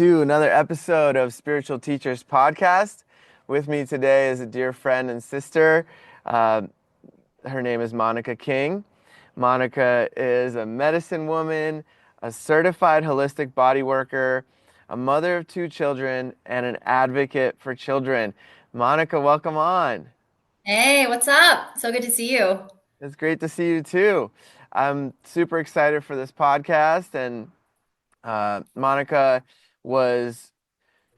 to another episode of Spiritual Teachers Podcast. With me today is a dear friend and sister. Uh, Her name is Monica King. Monica is a medicine woman, a certified holistic body worker, a mother of two children, and an advocate for children. Monica, welcome on. Hey, what's up? So good to see you. It's great to see you too. I'm super excited for this podcast, and Monica was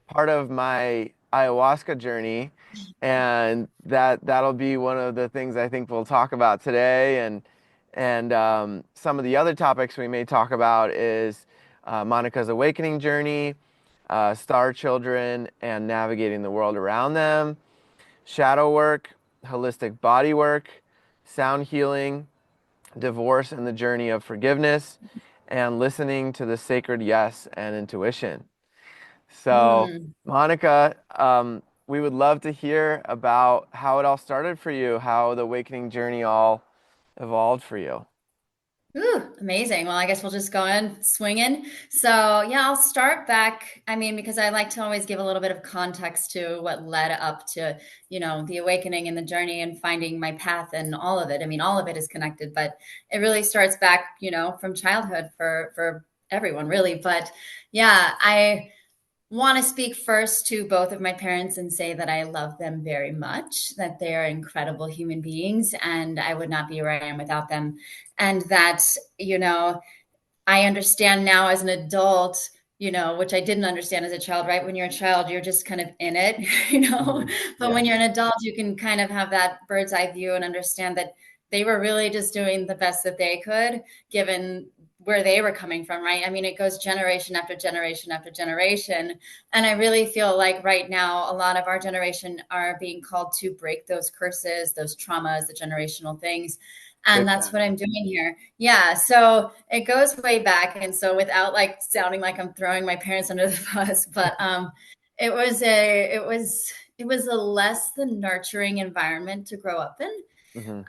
part of my ayahuasca journey, and that'll be one of the things I think we'll talk about today. And some of the other topics we may talk about is Monica's awakening journey, star children, and navigating the world around them, shadow work, holistic body work, sound healing, divorce and the journey of forgiveness, and listening to the sacred yes and intuition. So, Mm. Monica, we would love to hear about how it all started for you, how the awakening journey all evolved for you. Ooh, amazing. Well, I guess we'll just go in swinging. So, yeah, I'll start back. I mean, because I like to always give a little bit of context to what led up to, the awakening and the journey and finding my path and all of it. I mean, all of it is connected, but it really starts back, from childhood for everyone, really. But yeah, I want to speak first to both of my parents and say that I love them very much, that they are incredible human beings, and I would not be where I am without them. And that, you know, I understand now as an adult, which I didn't understand as a child, right? When you're a child, you're just kind of in it, Hmm. but Yeah, when you're an adult, you can kind of have that bird's eye view and understand that they were really just doing the best that they could given where they were coming from, right? I mean, it goes generation after generation after generation. And I really feel like right now, a lot of our generation are being called to break those curses, those traumas, the generational things. And big that's time. what I'm doing here. Yeah. So it goes way back. And so without like sounding like I'm throwing my parents under the bus, but it was a less than nurturing environment to grow up in. Hmm.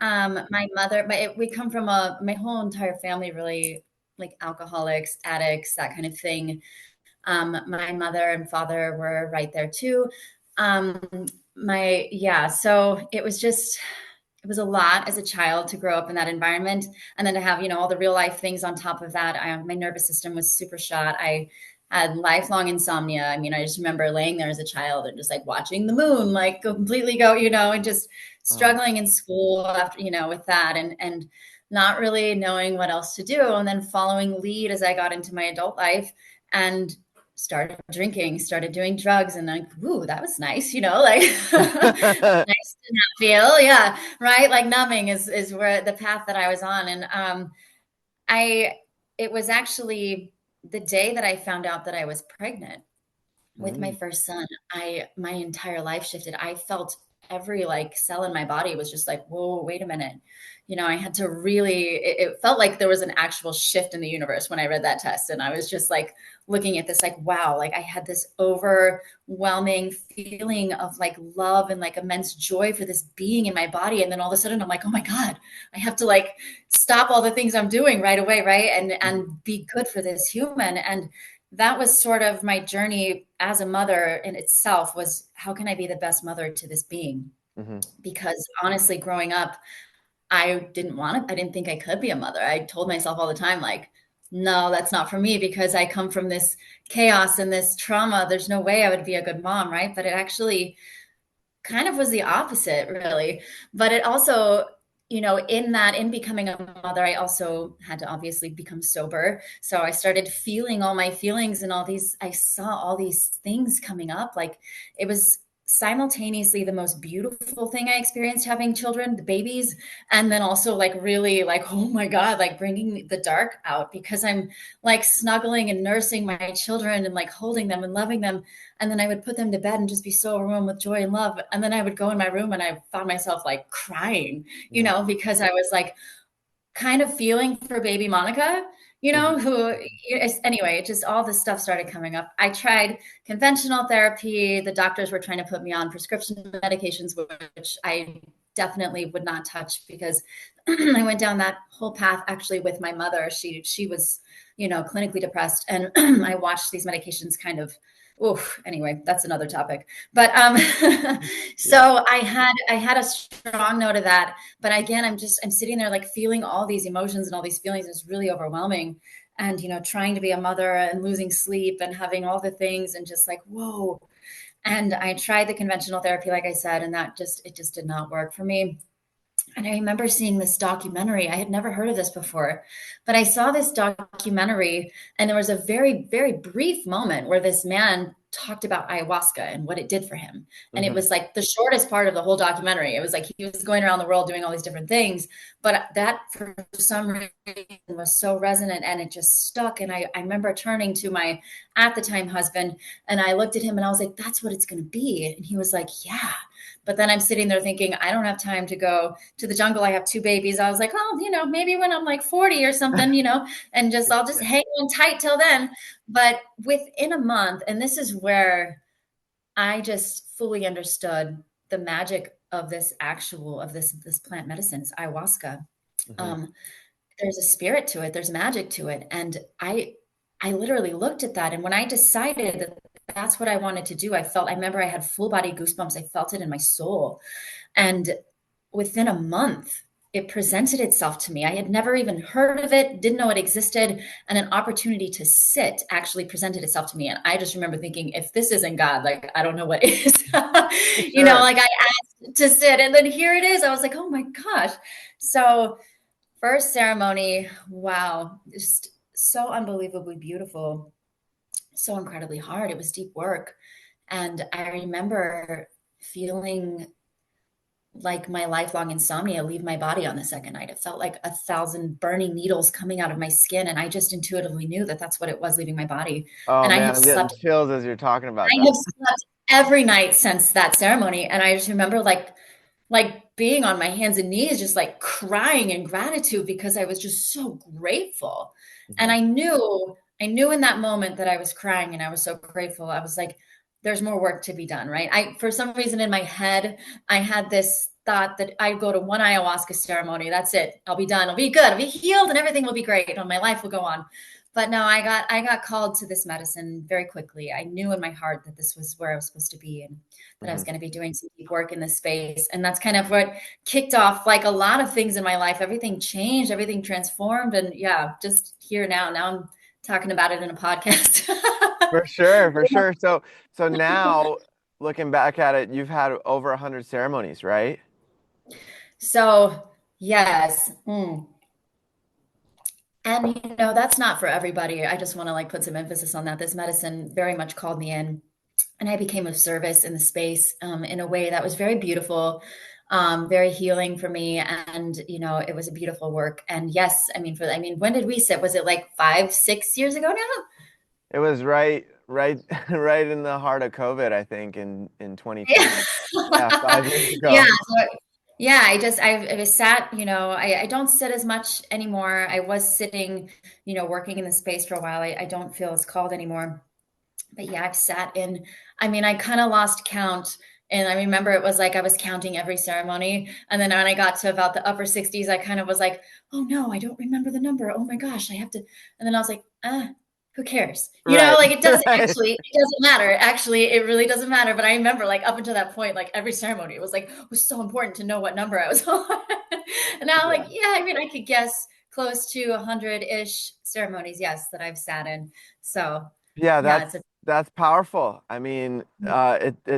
My mother, we come from my whole entire family really like alcoholics, addicts, that kind of thing. My mother and father were right there too. Um, so it was a lot as a child to grow up in that environment, and then to have all the real life things on top of that. My nervous system was super shot. I had lifelong insomnia. I mean, I just remember laying there as a child and just like watching the moon like completely go, and just Oh, struggling in school after with that, and not really knowing what else to do, and then following lead as I got into my adult life and started drinking, started doing drugs, and like, ooh, that was nice, like nice to not feel, yeah, right. Like numbing is where the path that I was on, and I it was actually the day that I found out that I was pregnant with my mm, first son. My entire life shifted. I felt every like cell in my body was just like, whoa, wait a minute. I had to really, it felt like there was an actual shift in the universe when I read that test. And I was just like looking at this, like, wow, like I had this overwhelming feeling of like love and like immense joy for this being in my body. And then all of a sudden I'm like, oh my God, I have to like stop all the things I'm doing right away, right? mhm, And be good for this human. And that was sort of my journey as a mother in itself, was how can I be the best mother to this being? mhm. Because honestly, growing up, I didn't think I could be a mother. I told myself all the time, like, no, that's not for me because I come from this chaos and this trauma. There's no way I would be a good mom, right? But it actually kind of was the opposite, really. But it also, in becoming a mother, I also had to obviously become sober. So I started feeling all my feelings and I saw all these things coming up. Like it was simultaneously the most beautiful thing I experienced having children, the babies, and then also like really like, oh my God, like bringing the dark out because I'm like snuggling and nursing my children and like holding them and loving them, and then I would put them to bed and just be so overwhelmed with joy and love. And then I would go in my room and I found myself like crying, Yeah. because I was like kind of feeling for baby Monica, Mhm. who, anyway, it just all this stuff started coming up. I tried conventional therapy. The doctors were trying to put me on prescription medications, which I definitely would not touch because I went down that whole path actually with my mother. She was clinically depressed. And I watched these medications kind of, oof, anyway, that's another topic. But Yeah. so I had a strong note of that. But again, I'm sitting there like feeling all these emotions and all these feelings. It's really overwhelming. And trying to be a mother and losing sleep and having all the things and just like, whoa. And I tried the conventional therapy, like I said, and it just did not work for me. And I remember seeing this documentary. I had never heard of this before, but I saw this documentary, and there was a very, very brief moment where this man talked about ayahuasca and what it did for him. And it Hmm. was like the shortest part of the whole documentary. It was like he was going around the world doing all these different things, but that for some reason was so resonant and it just stuck. And I remember turning to my, at the time, husband, and I looked at him and I was like, that's what it's going to be. And he was like, yeah. But then I'm sitting there thinking, I don't have time to go to the jungle. I have two babies. I was like, oh, maybe when I'm like 40 or something, and just I'll just hang on tight till then. But within a month, and this is where I just fully understood the magic of this plant medicine, it's ayahuasca. Hmm. Um, there's a spirit to it, there's magic to it. And I literally looked at that. And when I decided that that's what I wanted to do, I remember I had full body goosebumps. I felt it in my soul. And within a month, it presented itself to me. I had never even heard of it, didn't know it existed, and an opportunity to sit actually presented itself to me. And I just remember thinking, if this isn't God, like, I don't know what is. For sure. Like I asked to sit, and then here it is. I was like, oh my gosh. So, first ceremony, wow, just so unbelievably beautiful, so incredibly hard. It was deep work. And I remember feeling like my lifelong insomnia leave my body on the second night. It felt like 1,000 burning needles coming out of my skin. And I just intuitively knew that that's what it was leaving my body. Oh And man, I'm getting chills as you're talking about I that. have slept every night since that ceremony. And I just remember like being on my hands and knees, just like crying in gratitude because I was just so grateful. And Hmm. I knew in that moment that I was crying and I was so grateful. I was like, there's more work to be done, right? For some reason in my head, I had this thought that I'd go to one ayahuasca ceremony. That's it. I'll be done. I'll be good. I'll be healed and everything will be great. And my life will go on. But no, I got called to this medicine very quickly. I knew in my heart that this was where I was supposed to be and that I was Hmm. going to be doing some deep work in this space. And that's kind of what kicked off like a lot of things in my life. Everything changed, everything transformed. And yeah, just here now. Now I'm talking about it in a podcast. For sure, for sure. So now looking back at it, you've had over 100 ceremonies, right? So, yes. And that's not for everybody. I just want to like put some emphasis on that. This medicine very much called me in, and I became of service in the space in a way that was very beautiful, very healing for me. And it was a beautiful work. And yes, when did we sit? Was it like 5, 6 years ago now? It was right, right in the heart of COVID, I think, in 2020. Yeah, 5 years Yeah. ago. So, yeah, I was sat, I don't sit as much anymore. I was sitting, working in the space for a while. I don't feel it's called anymore. But yeah, I've sat in, I kind of lost count. And I remember it was like I was counting every ceremony. And then when I got to about the upper 60s, I kind of was like, oh no, I don't remember the number. Oh my gosh, I have to. And then I was like, who cares? Right, Like right. it doesn't matter. Actually, it really doesn't matter. But I remember like up until that point, like every ceremony, it was so important to know what number I was on. And now I'm like, Yeah. yeah, I could guess close to 100-ish ceremonies, yes, that I've sat in. So Yeah, yeah, that's powerful. I mean,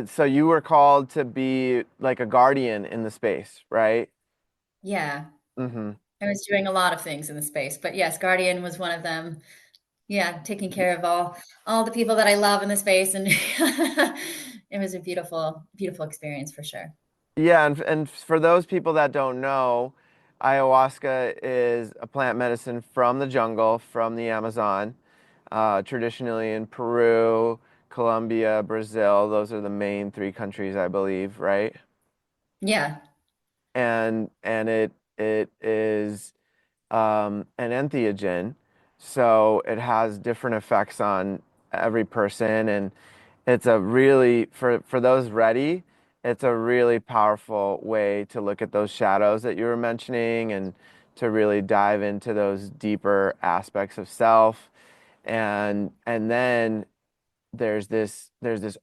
so you were called to be like a guardian in the space, right? yeah. Hmm. I was doing a lot of things in the space, but yes, Guardian was one of them. Yeah, taking care of all the people that I love in the space, and it was a beautiful, beautiful experience for sure. Yeah, and for those people that don't know, ayahuasca is a plant medicine from the jungle, from the Amazon, traditionally in Peru, Colombia, Brazil. Those are the main three countries, I believe, right? Yeah, And it is an entheogen, so it has different effects on every person, and it's a really for those ready, it's a really powerful way to look at those shadows that you were mentioning and to really dive into those deeper aspects of self. and then there's this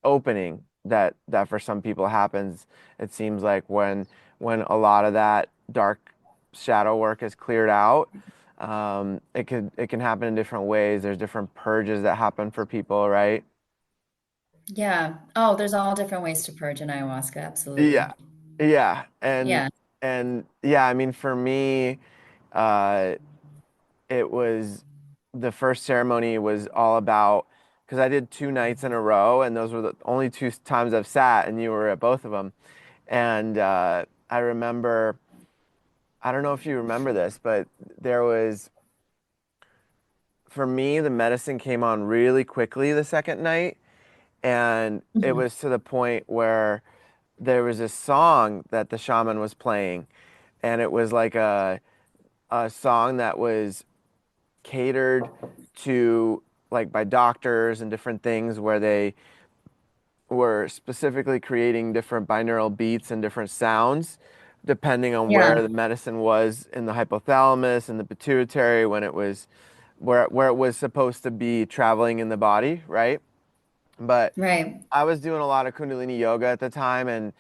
opening that for some people happens. It seems like when a lot of that dark shadow work is cleared out, it can happen in different ways. There's different purges that happen for people, right? Yeah. Oh, there's all different ways to purge in ayahuasca. Yeah, Absolutely. yeah, and Yeah. and yeah. I mean, for me, uh, it was the first ceremony was all about because I did 2 nights in a row, and those were the only 2 times I've sat, and you were at both of them. And I remember, I don't know if you remember this, but there was, for me, the medicine came on really quickly the second night. And it Mhm. was to the point where there was a song that the shaman was playing. And it was like a song that was catered to, like, by doctors and different things, where they were specifically creating different binaural beats and different sounds depending on Yeah. where the medicine was in the hypothalamus and the pituitary, when it was where it was supposed to be traveling in the body, right? But Right. I was doing a lot of Kundalini yoga at the time,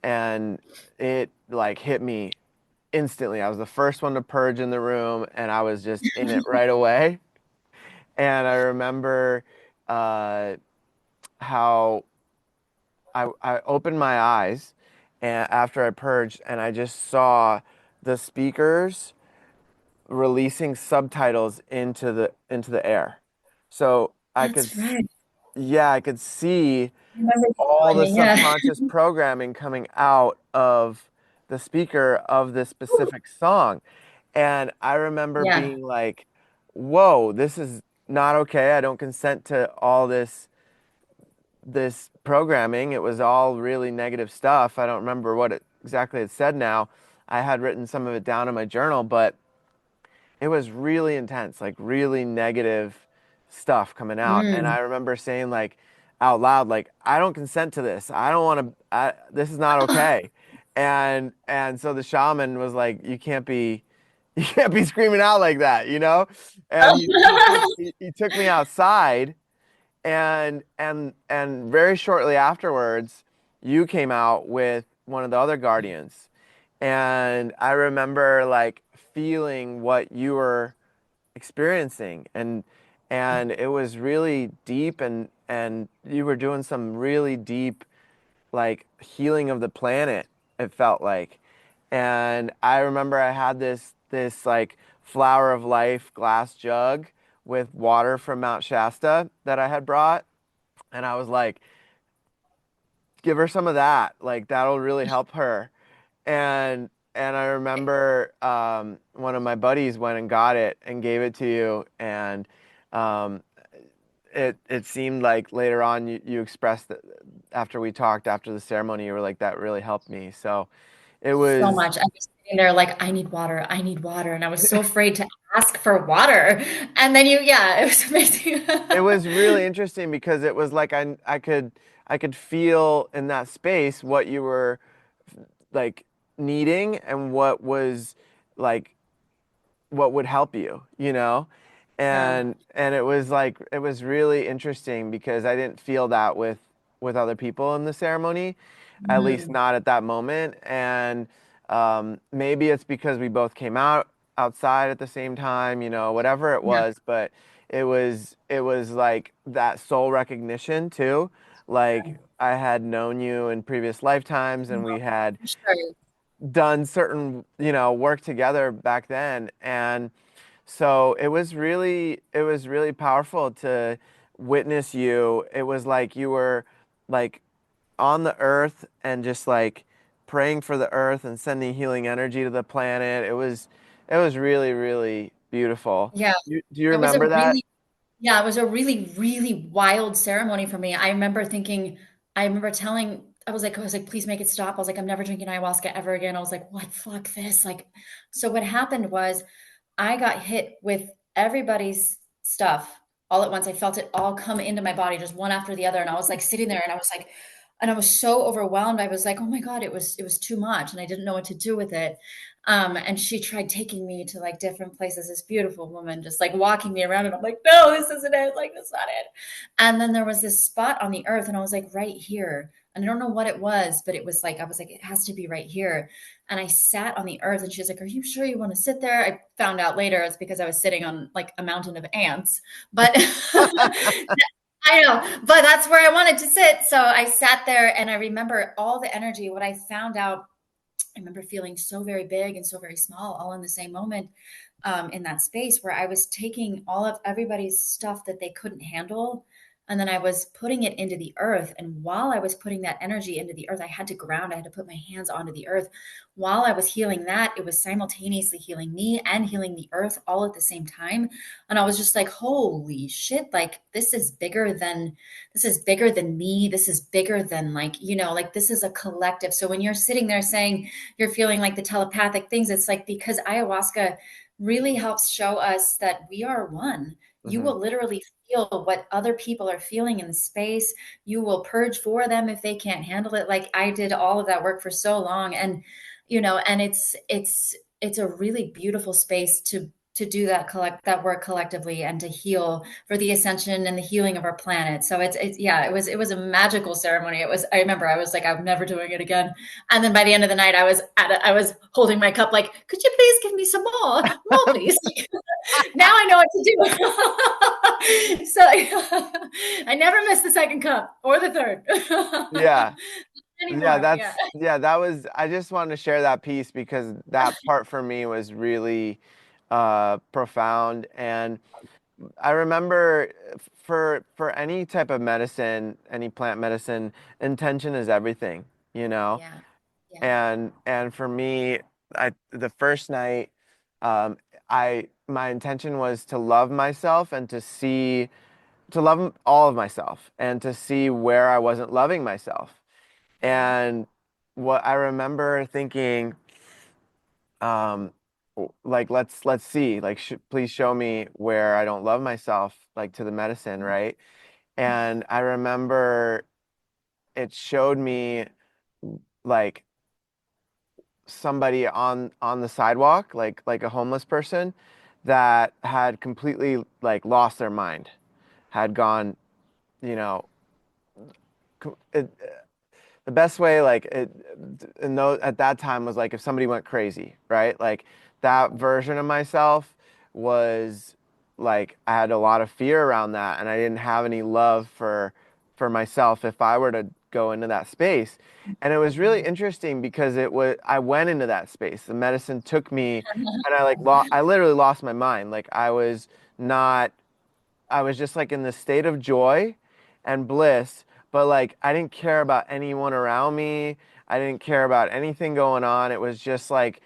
and it like hit me instantly. I was the first one to purge in the room, and I was just in it right away. And I remember uh, how I opened my eyes and after I purged, and I just saw the speakers releasing subtitles into the air. So That's right. yeah, I could see I remember you all telling the me. Yeah. subconscious programming coming out of the speaker of this specific song. And I remember Yeah. being like, whoa, this is not okay. I don't consent to all this programming. It was all really negative stuff. I don't remember what exactly it said now. I had written some of it down in my journal, but it was really intense, like really negative stuff coming out. And Mm. I remember saying, like, out loud, like, I don't consent to this. I don't want to, this is not okay. And so the shaman was like, you can't be, you can't be screaming out like that, you know? And he took me outside, and very shortly afterwards, you came out with one of the other guardians. And I remember, like, feeling what you were experiencing, and it was really deep, and you were doing some really deep, like, healing of the planet, it felt like. And I remember I had this like flower of life glass jug with water from Mount Shasta that I had brought, and I was like, give her some of that. Like, that'll really help her. And I remember one of my buddies went and got it and gave it to you, and um, it seemed like later on you expressed that after we talked after the ceremony, you were like, that really helped me. So it So was much. I was sitting there like, I need water. I need water. And I was so afraid to ask for water. And then yeah, it was amazing. it was really interesting because it was like I could feel in that space what you were, like, needing, and what was, like, what would help you, you know? Yeah. And it was like it was really interesting because I didn't feel that with other people in the ceremony, at least Mm. not at that moment. And maybe it's because we both came out outside at the same time, whatever it Yeah. was, but it was like that soul recognition too. Like, I had known you in previous lifetimes, and No, we had for sure. done certain, work together back then. And so it was really powerful to witness you. It was like you were, like, on the earth and just, like, praying for the earth and sending healing energy to the planet. It was really, really beautiful. Yeah. Do you It was a remember that? really Yeah, it was a really, really wild ceremony for me. I remember telling, I was like, please make it stop. I was like, I'm never drinking ayahuasca ever again. I was like, what? Fuck this. Like, so what happened was I got hit with everybody's stuff all at once. I felt it all come into my body, just one after the other. And I was like sitting there and I was like, and I was so overwhelmed. I was like, "Oh my God, it was too much," and I didn't know what to do with it. And she tried taking me to like different places. This beautiful woman just like walking me around, and I'm like, "No, this isn't it. Like, that's not it." And then there was this spot on the earth, and I was like, "Right here." And I don't know what it was, but it was like I was like, "It has to be right here." And I sat on the earth, and she's like, "Are you sure you want to sit there?" I found out later it's because I was sitting on like a mountain of ants, but I know, but that's where I wanted to sit. So I sat there and I remember all the energy. What I found out, I remember feeling so very big and so very small all in the same moment, in that space where I was taking all of everybody's stuff that they couldn't handle. And then I was putting it into the earth. And while I was putting that energy into the earth, I had to ground, I had to put my hands onto the earth. While I was healing that, it was simultaneously healing me and healing the earth all at the same time. And I was just like, holy shit, like this is bigger than me. This is bigger than like, like this is a collective. So when you're sitting there saying you're feeling like the telepathic things, it's like because ayahuasca really helps show us that we are one. You Hmm. will literally feel what other people are feeling in the space. You will purge for them if they can't handle it. Like I did all of that work for so long. And it's a really beautiful space to do that work collectively and to heal for the ascension and the healing of our planet. So it's yeah, it was a magical ceremony. I remember I was like, I'm never doing it again. And then by the end of the night, I was holding my cup like, could you please give me some more, please? Now I know what to do. So I never missed the second cup or the third Yeah. Yeah, anymore. Yeah, that was, I just wanted to share that piece because that part for me was really profound. And I remember for any type of medicine, any plant medicine, intention is everything, you know? yeah, yeah, And for me, the first night, um, I my intention was to love myself and to love all of myself and to see where I wasn't loving myself. yeah. And what I remember thinking, um, like let's see, like please show me where I don't love myself, like to the medicine, right? And I remember it showed me like somebody on the sidewalk, like a homeless person that had completely like lost their mind, had gone, you know, it, the best way like it in those, at that time was like if somebody went crazy, right? Like that version of myself was like I had a lot of fear around that and I didn't have any love for myself if I were to go into that space. And it was really interesting because it was I went into that space. The medicine took me and I literally lost my mind. Like not I was just like in this state of joy and bliss, but like I didn't care about anyone around me. I didn't care about anything going on. It was just like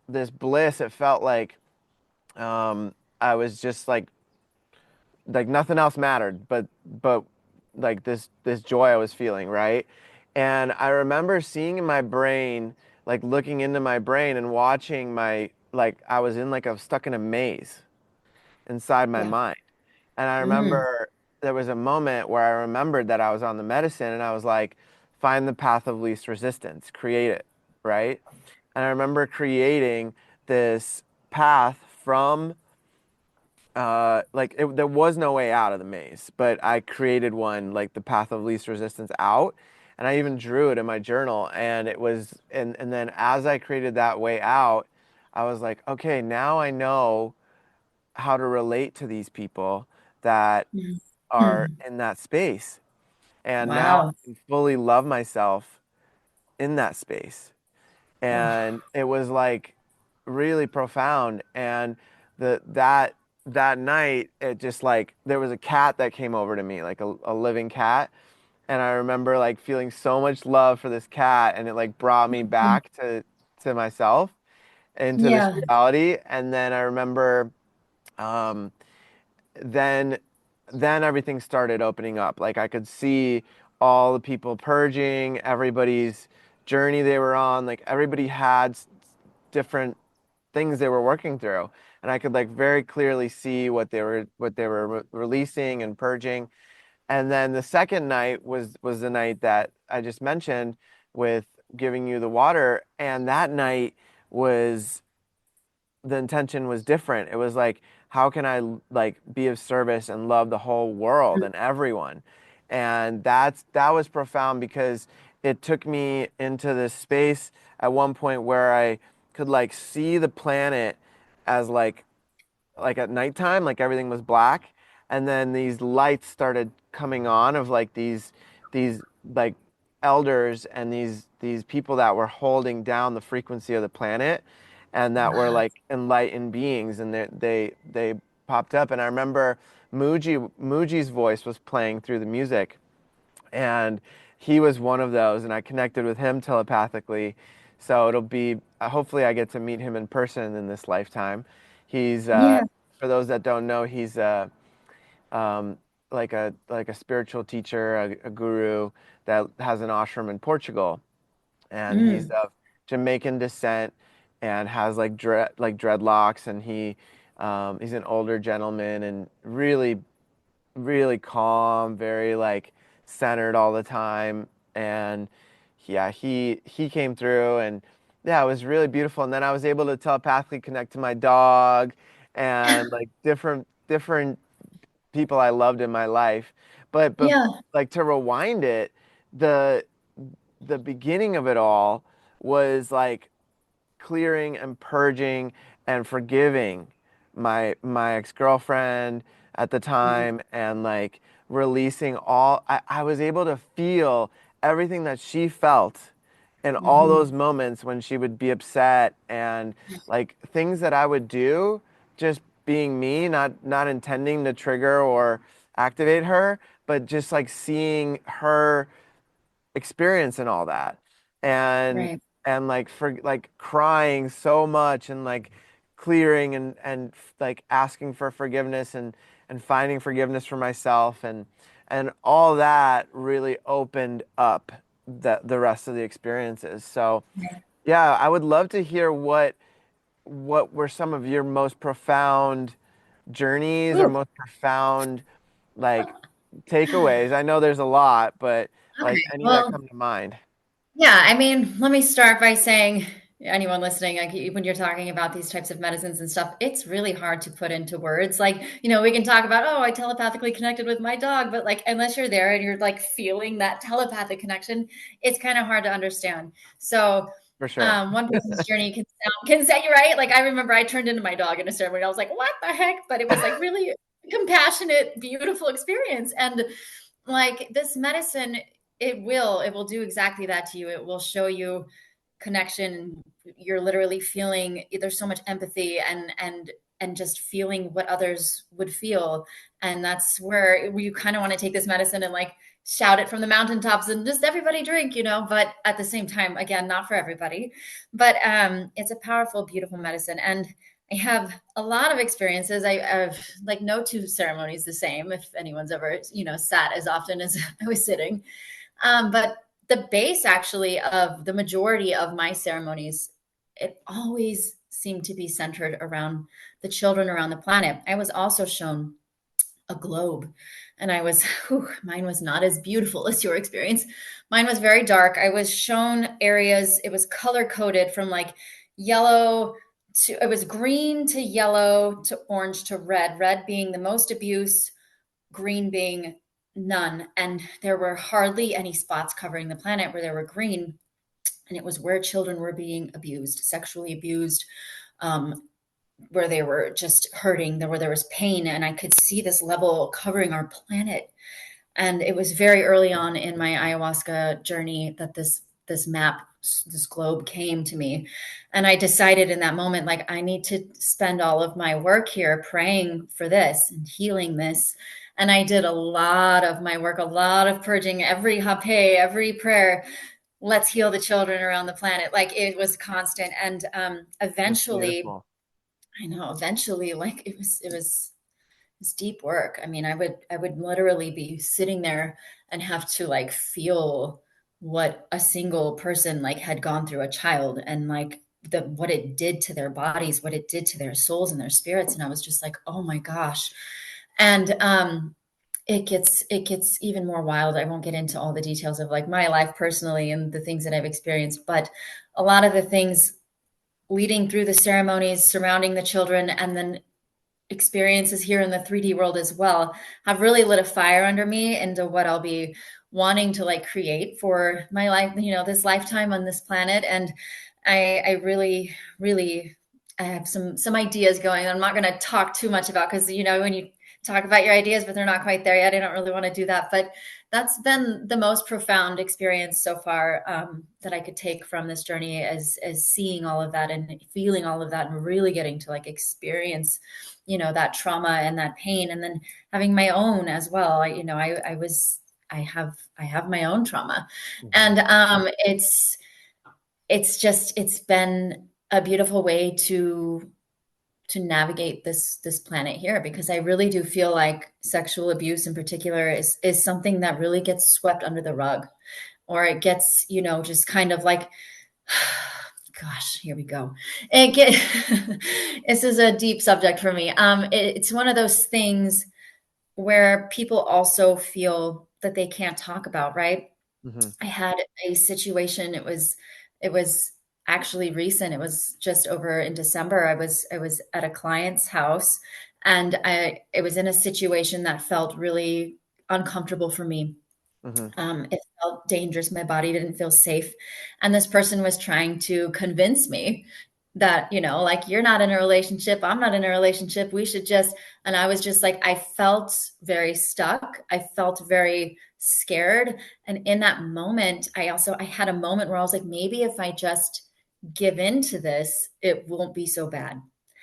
this bliss. It felt I was just like nothing else mattered but like this joy I was feeling, right? And I remember seeing in my brain, like looking into my brain and watching my like I was in like I was stuck in a maze inside my Yeah. mind. And I Mm, remember there was a moment where I remembered that I was on the medicine and I was like, find the path of least resistance, create it, right? And I remember creating this path from, there was no way out of the maze, but I created one, like the path of least resistance out. And I even drew it in my journal. And and then as I created that way out, I was like, okay, now I know how to relate to these people that mm, are mm. in that space. And now Wow. I can fully love myself in that space. Oh, And it was like really profound. And that that night, it just like there was a cat that came over to me, like a living cat. And I remember like feeling so much love for this cat, and it like brought me mm. back to myself, into this Yeah. reality. And then I remember um, then then everything started opening up. Like I could see all the people purging, everybody's journey they were on. Like everybody had different things they were working through, and I could like very clearly see what they were releasing and purging. And then the second night was the night that I just mentioned with giving you the water. And that night was the intention was different. It was like, how can I like be of service and love the whole world and everyone? And that was profound because it took me into this space at one point where I could like see the planet as like at nighttime, like everything was black, and then these lights started coming on of like these like elders and these people that were holding down the frequency of the planet, and that were Wow. like enlightened beings, and they popped up, and I remember Muji's voice was playing through the music, and he was one of those, and I connected with him telepathically. So it'll be hopefully I get to meet him in person in this lifetime. He's Yeah. for those that don't know, he's um, like a spiritual teacher, a guru that has an ashram in Portugal, and he's Mm. of Jamaican descent and has like dreadlocks, and he's an older gentleman and really calm, very like centered all the time. And yeah, he came through, and yeah, it was really beautiful. And then I was able to telepathically connect to my dog and like different people I loved in my life. But Yeah. like to rewind it, the the beginning of it all was like clearing and purging and forgiving my ex-girlfriend at the Mhm. time, and like releasing all I was able to feel everything that she felt in all Mhm. those moments when she would be upset, and like things that I would do just being me, not intending to trigger or activate her, but just like seeing her experience and all that, and Right. like for like crying so much, and like clearing and like asking for forgiveness, and finding forgiveness for myself, and all that really opened up the rest of the experiences. So Right. yeah, I would love to hear what were some of your most profound journeys or Ooh. most profound like takeaways. I know there's a lot, but like Okay. any that Well, come to mind. yeah, I mean, let me start by saying, anyone listening, like when you're talking about these types of medicines and stuff, it's really hard to put into words. Like, we can talk about, oh, I telepathically connected with my dog, but like, unless you're there and you're like feeling that telepathic connection, it's kind of hard to understand. So, For sure. one person's journey can set you right. Like, I remember I turned into my dog in a ceremony. I was like, what the heck? But it was like really compassionate, beautiful experience. And like this medicine, it will do exactly that to you. It will show you connection. You're literally feeling, there's so much empathy and just feeling what others would feel. And that's where you kind of want to take this medicine and like shout it from the mountaintops and just everybody drink, but at the same time, again, not for everybody. But it's a powerful, beautiful medicine. And I have a lot of experiences. I've like no two ceremonies the same. If anyone's ever, sat as often as I was sitting, but the base actually of the majority of my ceremonies, it always seemed to be centered around the children around the planet. I was also shown a globe, and mine was not as beautiful as your experience. Mine was very dark. I was shown areas, it was color coded from like yellow it was green to yellow to orange to red being the most abuse, green being none. And there were hardly any spots covering the planet where there were green. And it was where children were being abused, sexually abused, um, where they were just hurting, where there was pain. And I could see this level covering our planet. And it was very early on in my ayahuasca journey that this map, this globe came to me. And I decided in that moment, like, I need to spend all of my work here praying for this and healing this. And I did a lot of my work, a lot of purging, every hape, every prayer. Let's heal the children around the planet. Like it was constant. And That's eventually, beautiful. I know, eventually, like it's deep work. I mean, I would literally be sitting there and have to like feel what a single person like had gone through, a child, and like the what it did to their bodies, what it did to their souls and their spirits. And I was just like, oh my gosh. And it gets even more wild. I won't get into all the details of like my life personally and the things that I've experienced, but a lot of the things leading through the ceremonies surrounding the children and then experiences here in the 3D world as well have really lit a fire under me into what I'll be wanting to like create for my life, this lifetime on this planet. And I really, really, I have some ideas going. I'm not going to talk too much about because when you talk about your ideas, but they're not quite there yet, I don't really want to do that. But that's been the most profound experience so far, that I could take from this journey, as seeing all of that and feeling all of that and really getting to like experience that trauma and that pain, and then having my own as well. I have my own trauma, Hmm. and it's been a beautiful way to navigate this planet here, because I really do feel like sexual abuse in particular is something that really gets swept under the rug, or it gets just kind of like, gosh, here we go. It get this is a deep subject for me. It's one of those things where people also feel that they can't talk about, right? Hmm. I had a situation. It was actually recent. It was just over in December. I was at a client's house, and it was in a situation that felt really uncomfortable for me. Hmm. It felt dangerous. My body didn't feel safe. And this person was trying to convince me that, like, you're not in a relationship. I'm not in a relationship. We should just, and I was just like, I felt very stuck. I felt very scared. And in that moment, I had a moment where I was like, maybe if I just give in to this, it won't be so bad.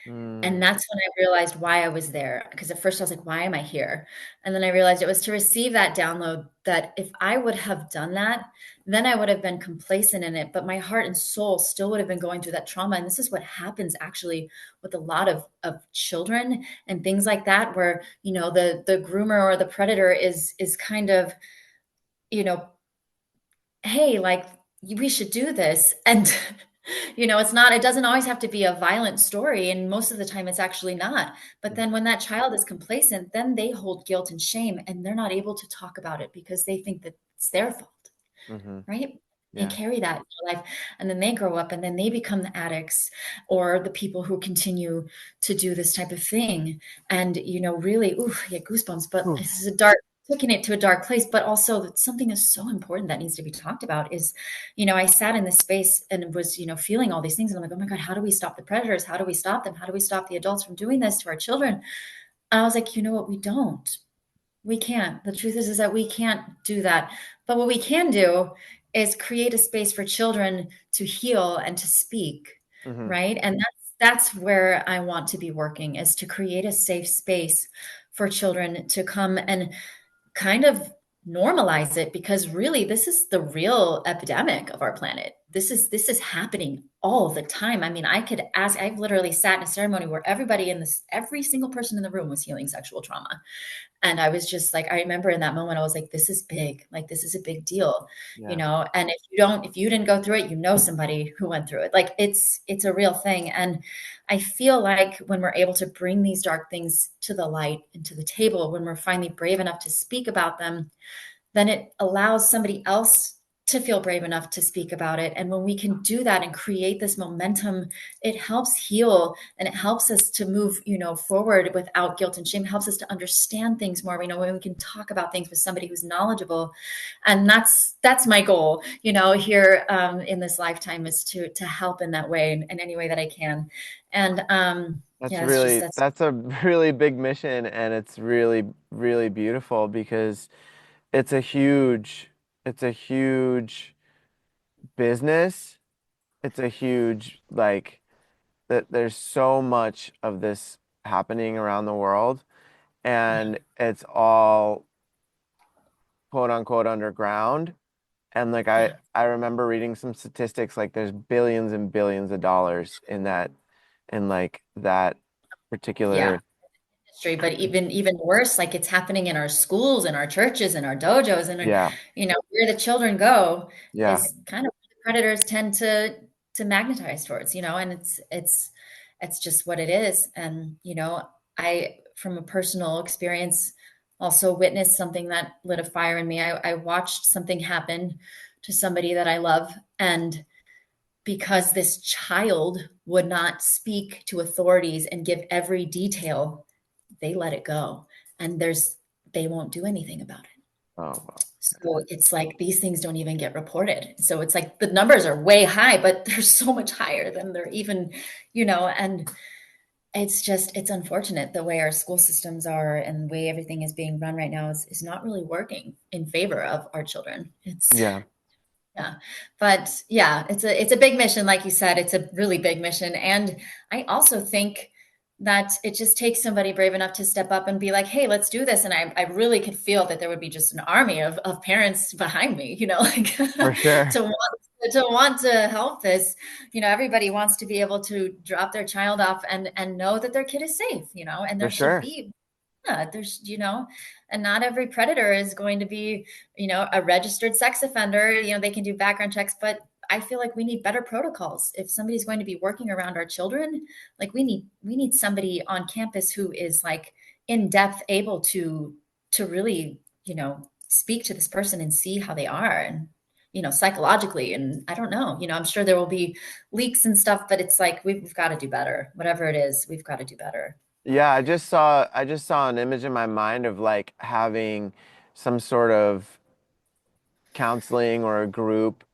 And Mm. that's when I realized why I was there. Because at first I was like, why am I here? And then I realized it was to receive that download, that if I would have done that, then I would have been complacent in it. But my heart and soul still would have been going through that trauma. And this is what happens actually with a lot of children and things like that, where, the groomer or the predator is kind of, you know, hey, like, we should do this. And it doesn't always have to be a violent story, and most of the time it's actually not. But then when that child is complacent, then they hold guilt and shame, and they're not able to talk about it because they think that it's their fault, Hmm. right? They Yeah. carry that in their life, and then they grow up, and then they become the addicts or the people who continue to do this type of thing. And really, ooh, I get goosebumps. But Ooh. this is taking it to a dark place. But also, something that's so important that needs to be talked about is, I sat in this space and was, feeling all these things, and I'm like, oh my God, how do we stop the predators? How do we stop them? How do we stop the adults from doing this to our children? And I was like, you know what? We don't. We can't. The truth is that we can't do that. But what we can do is create a space for children to heal and to speak, Hmm. right? And that's where I want to be working, is to create a safe space for children to come and kind of normalize it, because really this is the real epidemic of our planet. This is happening all the time. I mean, I've literally sat in a ceremony where every single person in the room was healing sexual trauma. And I was just like, I remember in that moment, I was like, this is big. Like, this is a big deal, Yeah. And if you didn't go through it, somebody who went through it. Like, it's a real thing. And I feel like when we're able to bring these dark things to the light and to the table, when we're finally brave enough to speak about them, then it allows somebody else to feel brave enough to speak about it. And when we can do that and create this momentum, it helps heal, and it helps us to move, forward without guilt and shame. It helps us to understand things more. We know when we can talk about things with somebody who's knowledgeable. And that's my goal, here, in this lifetime, is to help in that way, in any way that I can. And That's yeah, it's just really that's that's a really big mission, and it's really really beautiful because it's a huge it's a huge business. It's a huge like that there's so much of this happening around the world, yeah, and it's all quote unquote underground. And like I yeah, I remember reading some statistics, like there's billions and billions of dollars in that yeah. particular. Industry, but even worse, like, it's happening in our schools, in our churches, in our dojos, and Yeah. where the children go Yeah. is kind of where the predators tend to magnetize towards, and it's just what it is. And I, from a personal experience, also witnessed something that lit a fire in me. I watched something happen to somebody that I love, and because this child would not speak to authorities and give every detail, they let it go. And they won't do anything about it. Oh, wow. So it's like these things don't even get reported. So it's like the numbers are way high, but they're so much higher than they're even, and it's unfortunate the way our school systems are and the way everything is being run right now is not really working in favor of our children. Yeah. Yeah. But yeah, it's a big mission, like you said. It's a really big mission. And I also think that it just takes somebody brave enough to step up and be like, hey, let's do this. And I really could feel that there would be just an army of parents behind me, like For sure. to help this. Everybody wants to be able to drop their child off and know that their kid is safe, and For there should sure. be, yeah, and not every predator is going to be, a registered sex offender. They can do background checks, but I feel like we need better protocols. If somebody's going to be working around our children, like we need somebody on campus who is like in depth able to really, speak to this person and see how they are and psychologically. And I don't know, I'm sure there will be leaks and stuff, but it's like we've got to do better. Whatever it is, we've got to do better. Yeah, I just saw an image in my mind of like having some sort of counseling or a group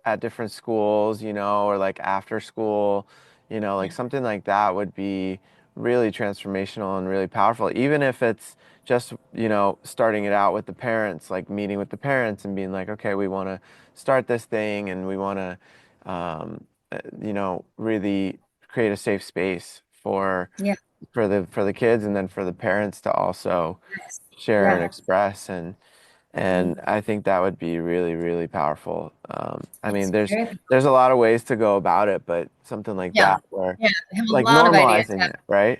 at different schools, or like after school, like Yeah. something like that would be really transformational and really powerful. Even if it's just, starting it out with the parents, like meeting with the parents and being like, okay, we want to start this thing and we want to, really create a safe space Yeah. for the kids and then for the parents to also Yes. share and Yeah. express and Mm. I think that would be really, really powerful. I mean, It's there's very there's a lot of ways to go about it, but something like Yeah. that where Yeah, I have a like lot of ideas. normalizing it, right?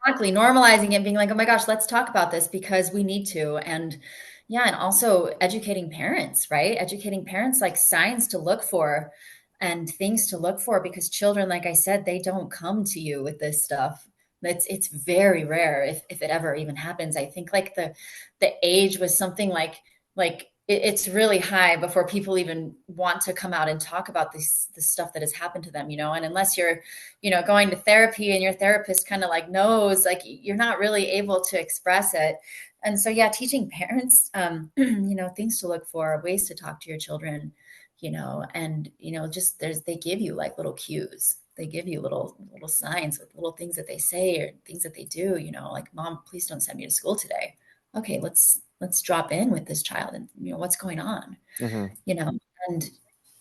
Exactly. Normalizing it, being like, oh my gosh, let's talk about this because we need to. And yeah, and also educating parents, right? Educating parents like signs to look for and things to look for because children, like I said, they don't come to you with this stuff. It's very rare if it ever even happens. I think like the age was something like it's really high before people even want to come out and talk about this stuff that has happened to them, and unless you're going to therapy and your therapist kind of like knows, like you're not really able to express it. And so, yeah, teaching parents, things to look for, ways to talk to your children, and, just they give you like little cues. They give you little signs with little things that they say or things that they do, like, mom, please don't send me to school today. Okay, let's drop in with this child and, what's going on, Hmm. you know, and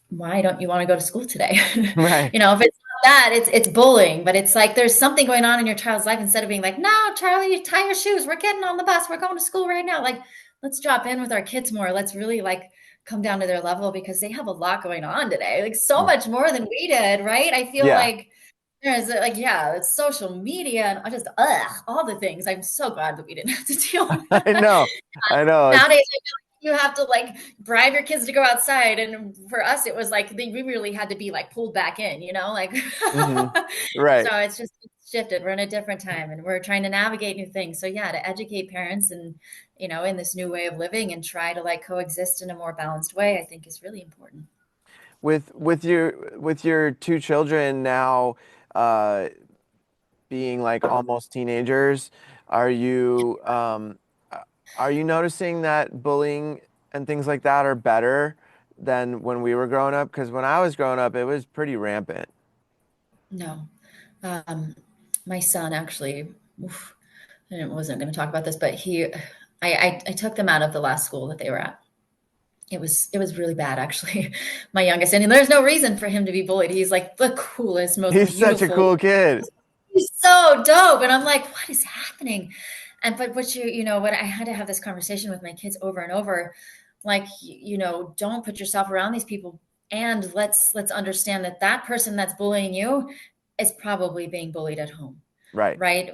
why don't you want to go to school today? Right. If it's not that, it's bullying, but it's like there's something going on in your child's life instead of being like, no, Charlie, you tie your shoes. We're getting on the bus. We're going to school right now. Like, let's drop in with our kids more. Let's really like come down to their level because they have a lot going on today, like so Mm. much more than we did, right? I feel Yeah. like there's like, yeah, it's social media and I just, all the things. I'm so glad that we didn't have to deal with. I know. I know. Nowadays, I feel like you have to like bribe your kids to go outside, and for us, it was like we really had to be like pulled back in, like. Hmm. Right. So it's shifted. We're in a different time, and we're trying to navigate new things. So yeah, to educate parents and in this new way of living and try to like coexist in a more balanced way, I think is really important. With your two children now, uh, being like almost teenagers, are you um, are you noticing that bullying and things like that are better than when we were growing up? Because when I was growing up, it was pretty rampant. No, um, my son actually. Oof, I wasn't going to talk about this, but I took them out of the last school that they were at. It was really bad actually. My youngest, and there's no reason for him to be bullied. He's like the coolest, most He's such a beautiful. cool kid. He's so dope. And I'm like, what is happening? And but what what I had to have this conversation with my kids over and over, like, don't put yourself around these people. And let's understand that that person that's bullying you is probably being bullied at home, Right. right?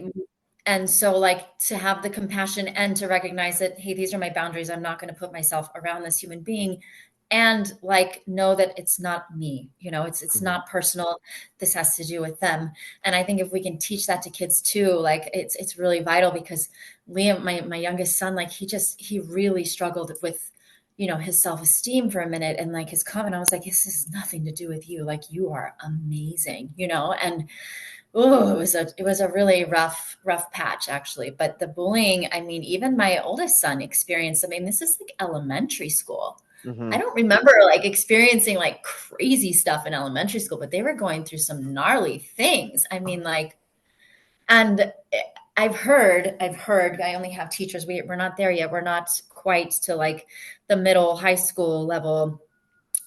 And so like to have the compassion and to recognize that, hey, these are my boundaries. I'm not going to put myself around this human being and like know that it's not me, it's Hmm. not personal. This has to do with them. And I think if we can teach that to kids too, like it's really vital, because Liam, my youngest son, like he really struggled with his self-esteem for a minute, and like his comment, I was like, this has nothing to do with you, like you are amazing, and oh, it was a really rough patch actually. But the bullying, I mean, even my oldest son experienced. I mean, this is like elementary school. I Hmm. don't remember like experiencing like crazy stuff in elementary school, but they were going through some gnarly things. I mean, like, and I've heard. I only have teachers. We're not there yet. We're not quite to like the middle high school level.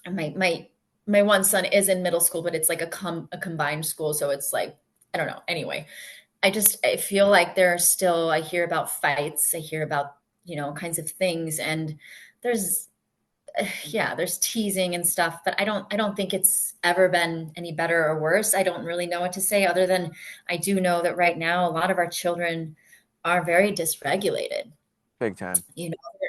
And my one son is in middle school, but it's like a combined school, so it's like I don't know. Anyway, I feel like there are still, I hear about fights, I hear about kinds of things, and there's yeah, there's teasing and stuff, but I don't think it's ever been any better or worse. I don't really know what to say other than I do know that right now a lot of our children are very dysregulated. Big time.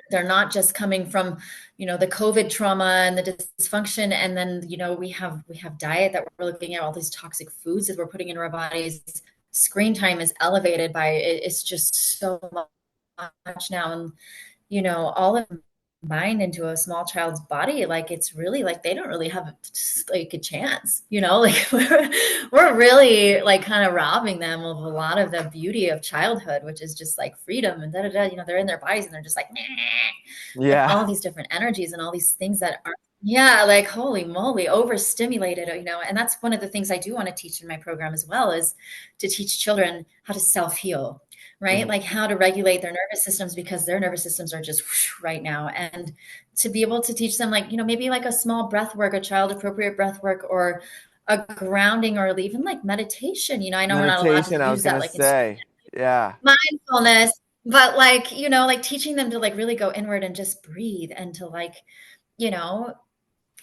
They're not just coming from the COVID trauma and the dysfunction, and then we have diet that we're looking at, all these toxic foods that we're putting into our bodies. Screen time is elevated by it's just so much now, and all of them combined into a small child's body, like it's really like they don't really have like a chance, like we're really like kind of robbing them of a lot of the beauty of childhood, which is just like freedom and da da da. They're in their bodies and they're just like, with Yeah. all these different energies and all these things that are, yeah, like holy moly, overstimulated, and that's one of the things I do want to teach in my program as well, is to teach children how to self-heal, right? Hmm. Like how to regulate their nervous systems, because their nervous systems are just whoosh right now. And to be able to teach them, like, maybe like a small breath work, a child appropriate breath work, or a grounding, or even like meditation. I know we're not allowed to Meditation, I was use that gonna like in say. Yeah. mindfulness, but like, like teaching them to like really go inward and just breathe, and to like, you know,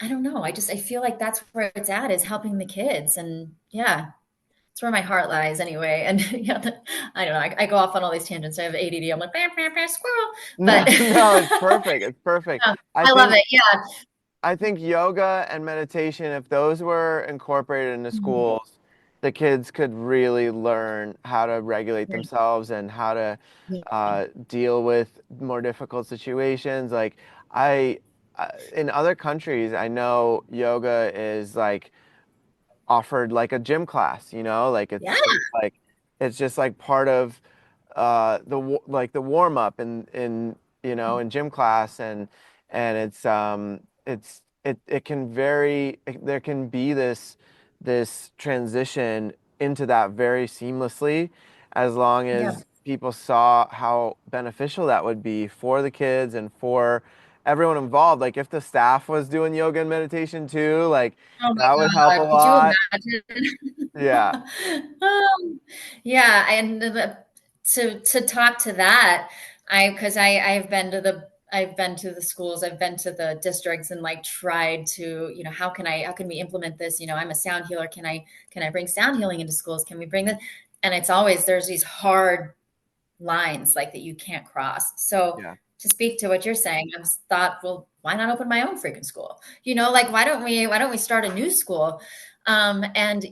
I don't know. I feel like that's where it's at, is helping the kids. And yeah, it's where my heart lies anyway. And yeah, I don't know. I go off on all these tangents. I have ADD. I'm like, bah, bah, bah, squirrel. No, But no, it's perfect. It's perfect. I I love think it. Yeah. I think yoga and meditation, if those were incorporated into schools, the kids could really learn how to regulate Right. themselves and how to Yeah. deal with more difficult situations. Like I, in other countries, I know yoga is like offered like a gym class, like Yeah. it's just like part of like the warm up in in gym class, and it can there can be this transition into that very seamlessly, as long Yeah. as people saw how beneficial that would be for the kids and for everyone involved. Like if the staff was doing yoga and meditation too, like Oh that would my help a God. Could you lot. imagine? Yeah. Yeah. And to talk to that, because I've been to the schools, I've been to the districts, and like tried to, how can we implement this? I'm a sound healer. Can I bring sound healing into schools? Can we bring this? And it's always, there's these hard lines like that you can't cross. So Yeah. to speak to what you're saying, I just thought, well, why not open my own freaking school? Like why don't we start a new school? And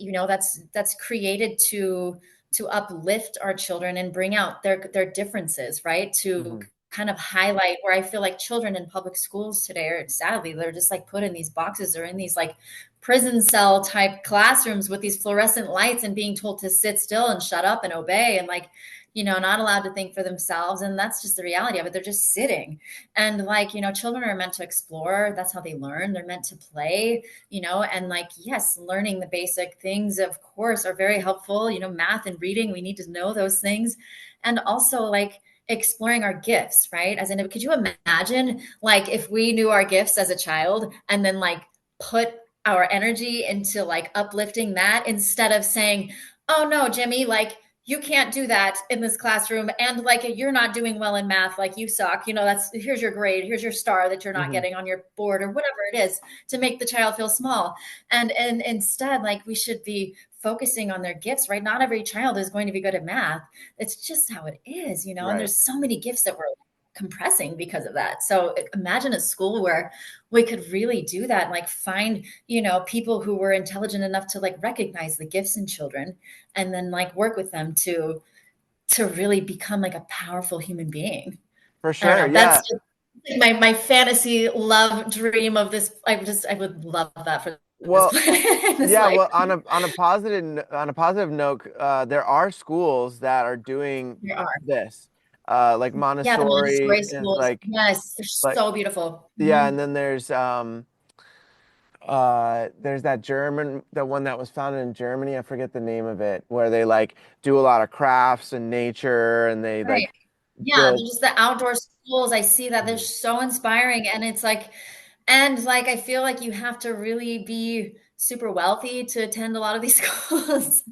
that's created to uplift our children and bring out their differences, right? To Hmm. kind of highlight, where I feel like children in public schools today are, sadly, they're just like put in these boxes or in these like prison cell type classrooms with these fluorescent lights, and being told to sit still and shut up and obey, and like not allowed to think for themselves. And that's just the reality of it. They're just sitting. And like, children are meant to explore. That's how they learn. They're meant to play, and like, yes, learning the basic things, of course, are very helpful. Math and reading, we need to know those things. And also like exploring our gifts, right? As in, could you imagine like if we knew our gifts as a child and then like put our energy into like uplifting that, instead of saying, oh no, Jimmy, like you can't do that in this classroom, and like you're not doing well in math, like you suck, that's, here's your grade, here's your star that you're not Hmm. getting on your board, or whatever it is, to make the child feel small. And instead, like, we should be focusing on their gifts, right? Not every child is going to be good at math. It's just how it is, and Right. there's so many gifts that we're compressing because of that. So imagine a school where we could really do that and like find, people who were intelligent enough to like recognize the gifts in children and then like work with them to really become like a powerful human being. For I don't sure. know. That's Yeah. just my fantasy love dream of this. I would love that for this Well, planet, this yeah, life. well, on a positive note, there are schools that are doing There are. this, like Yeah, the Montessori Montessori is schools. like Yes, they're like so beautiful. yeah, and then there's that the one that was founded in Germany. I forget the name of it, where they like do a lot of crafts and nature, and they Right. like Yeah, build. they're just the outdoor schools. I see that they're Mhm. so inspiring. And it's like, and like, I feel like you have to really be super wealthy to attend a lot of these schools,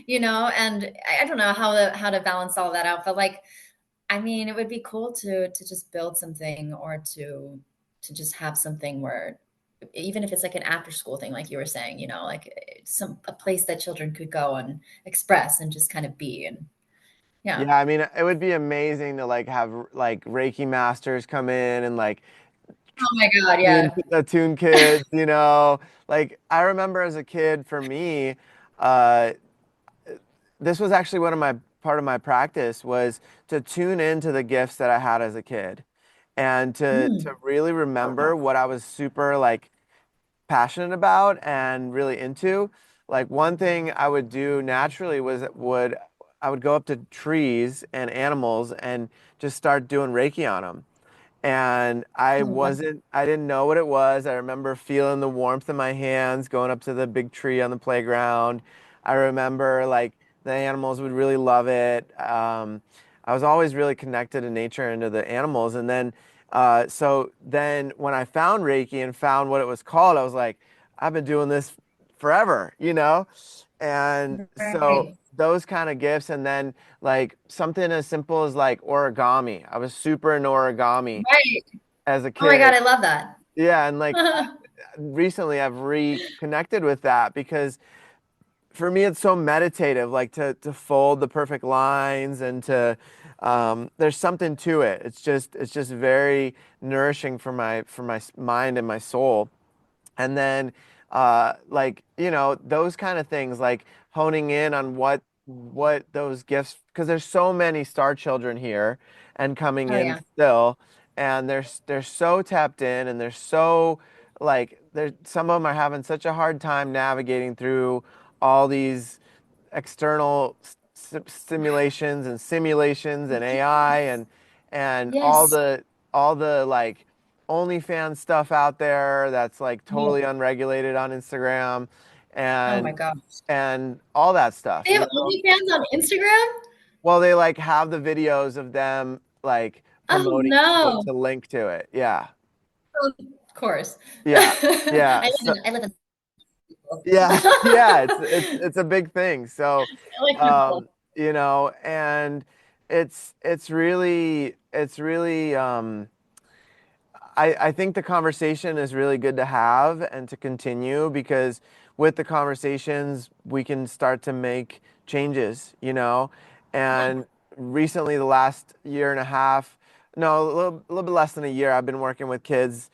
and I don't know how to balance all that out. But like, I mean, it would be cool to just build something or to just have something where even if it's like an after school thing, like you were saying, like a place that children could go and express and just kind of be and yeah. Yeah, I mean, it would be amazing to like have like Reiki masters come in and like Oh my God, yeah. tune kids, Like I remember as a kid, for me, uh, this was actually one of my part of my practice was to tune into the gifts that I had as a kid and to Mm. really remember what I was super like passionate about and really into. Like one thing I would do naturally was I would go up to trees and animals and just start doing Reiki on them. And Oh, wow. I didn't know what it was. I remember feeling the warmth in my hands going up to the big tree on the playground. I remember like the animals would really love it. I was always really connected to nature and to the animals. And then, so then when I found Reiki and found what it was called, I was like, I've been doing this forever. And so Right. those kind of gifts, and then like something as simple as like origami. I was super into origami Right. as a Oh my God, kid. I love that. Yeah, and like recently I've reconnected with that because for me it's so meditative, like to fold the perfect lines and to there's something to it. It's just very nourishing for my mind and my soul. And then like those kind of things like honing in on what those gifts, because there's so many star children here and coming Oh in yeah. still, and they're so tapped in, and they're so like they're some of them are having such a hard time navigating through all these external stimulations and simulations and AI and Yes. all the like OnlyFans stuff out there that's like Yeah. totally unregulated on Instagram Oh my and God. and all that stuff, They you have know? OnlyFans on Instagram? Well, they like have the videos of them like Oh promoting no. to link to it. Yeah. Of course. Yeah. I Yeah. live So in I live in yeah, yeah, I it's a big thing. So, like people. and it's really I think the conversation is really good to have and to continue because with the conversations, we can start to make changes. Yeah. And recently, the last year and a half, no, a little bit less than a year, I've been working with kids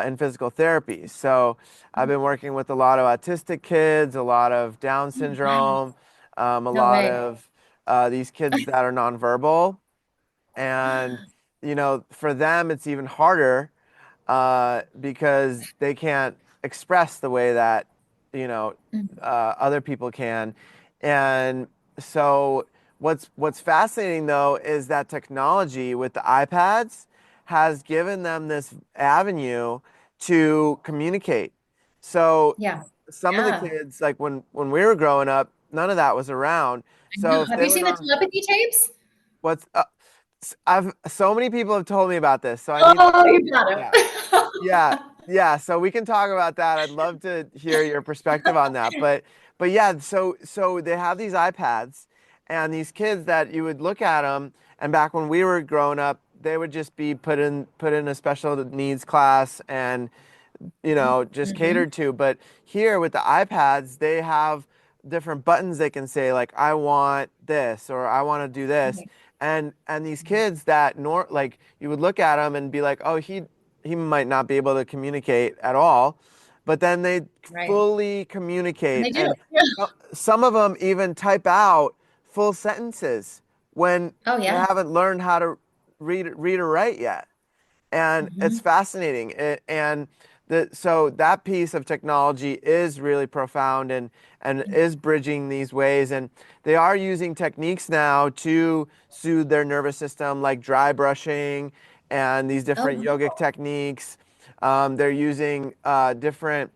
in physical therapy. So I've been working with a lot of autistic kids, a lot of Down Oh, wow. syndrome, a No lot way. of these kids that are nonverbal. And, for them, it's even harder because they can't express the way that you know Mhm. other people can. And so what's fascinating though is that technology with the iPads has given them this avenue to communicate. So Yeah. some of the Yeah. kids, like when we were growing up, none of that was around. I know. So if Have they you were seen the non telepathy tapes? what's I've so many people have told me about this, so I need Oh, you got yeah. Yeah, it. yeah. So we can talk about that. I'd love to hear your perspective on that. But yeah, so they have these iPads, and these kids that you would look at them, and back when we were growing up, they would just be put in a special needs class and just Hmm. catered to. But here with the iPads, they have different buttons they can say like I want this or I want to do this, And these kids that like you would look at them and be like, oh, he might not be able to communicate at all, but then they Right. fully And communicate, they do. and Yeah. some of them even type out full sentences when Oh they yeah. haven't learned how to read or write yet. And it's Hmm. fascinating. So that piece of technology is really profound and is bridging these ways. And they are using techniques now to soothe their nervous system, like dry brushing and these different Oh. yogic techniques. They're using different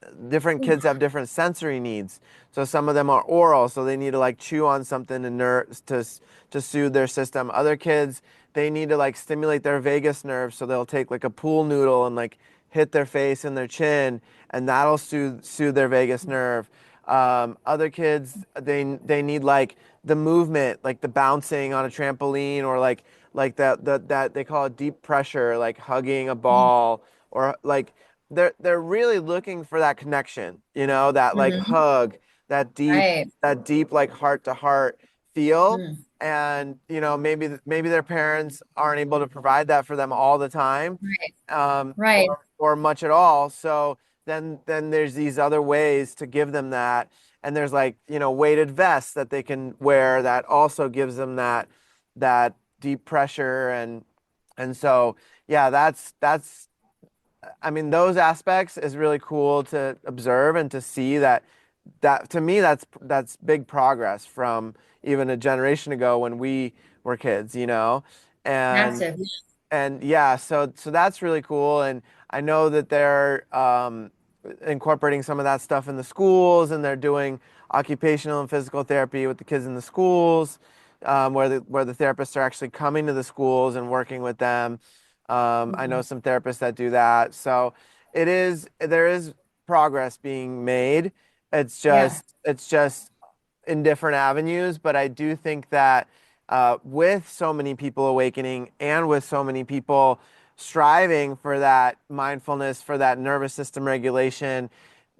Ooh. kids have different sensory needs. So some of them are oral, so they need to like chew on something to soothe their system. Other kids, they need to like stimulate their vagus nerve, so they'll take like a pool noodle and like hit their face and their chin, and that'll soothe their vagus nerve. Other kids, they need like the movement, like the bouncing on a trampoline, or like that they call it deep pressure, like hugging a ball, or like they're really looking for that connection, that like Hmm. hug, that deep Right. that deep like heart to heart feel. Mm. And maybe their parents aren't able to provide that for them all the time, Right. um, Right. or much at all. So then there's these other ways to give them that, and there's like weighted vests that they can wear that also gives them that deep pressure. And so yeah, that's I mean, those aspects is really cool to observe and to see that to me that's big progress from even a generation ago when we were kids. And Massive. and yeah, so that's really cool. And I know that they're incorporating some of that stuff in the schools, and they're doing occupational and physical therapy with the kids in the schools, where the therapists are actually coming to the schools and working with them. I know Mhm. some therapists that do that. So there is progress being made. Yeah. It's just in different avenues, but I do think that with so many people awakening and with so many people striving for that mindfulness, for that nervous system regulation,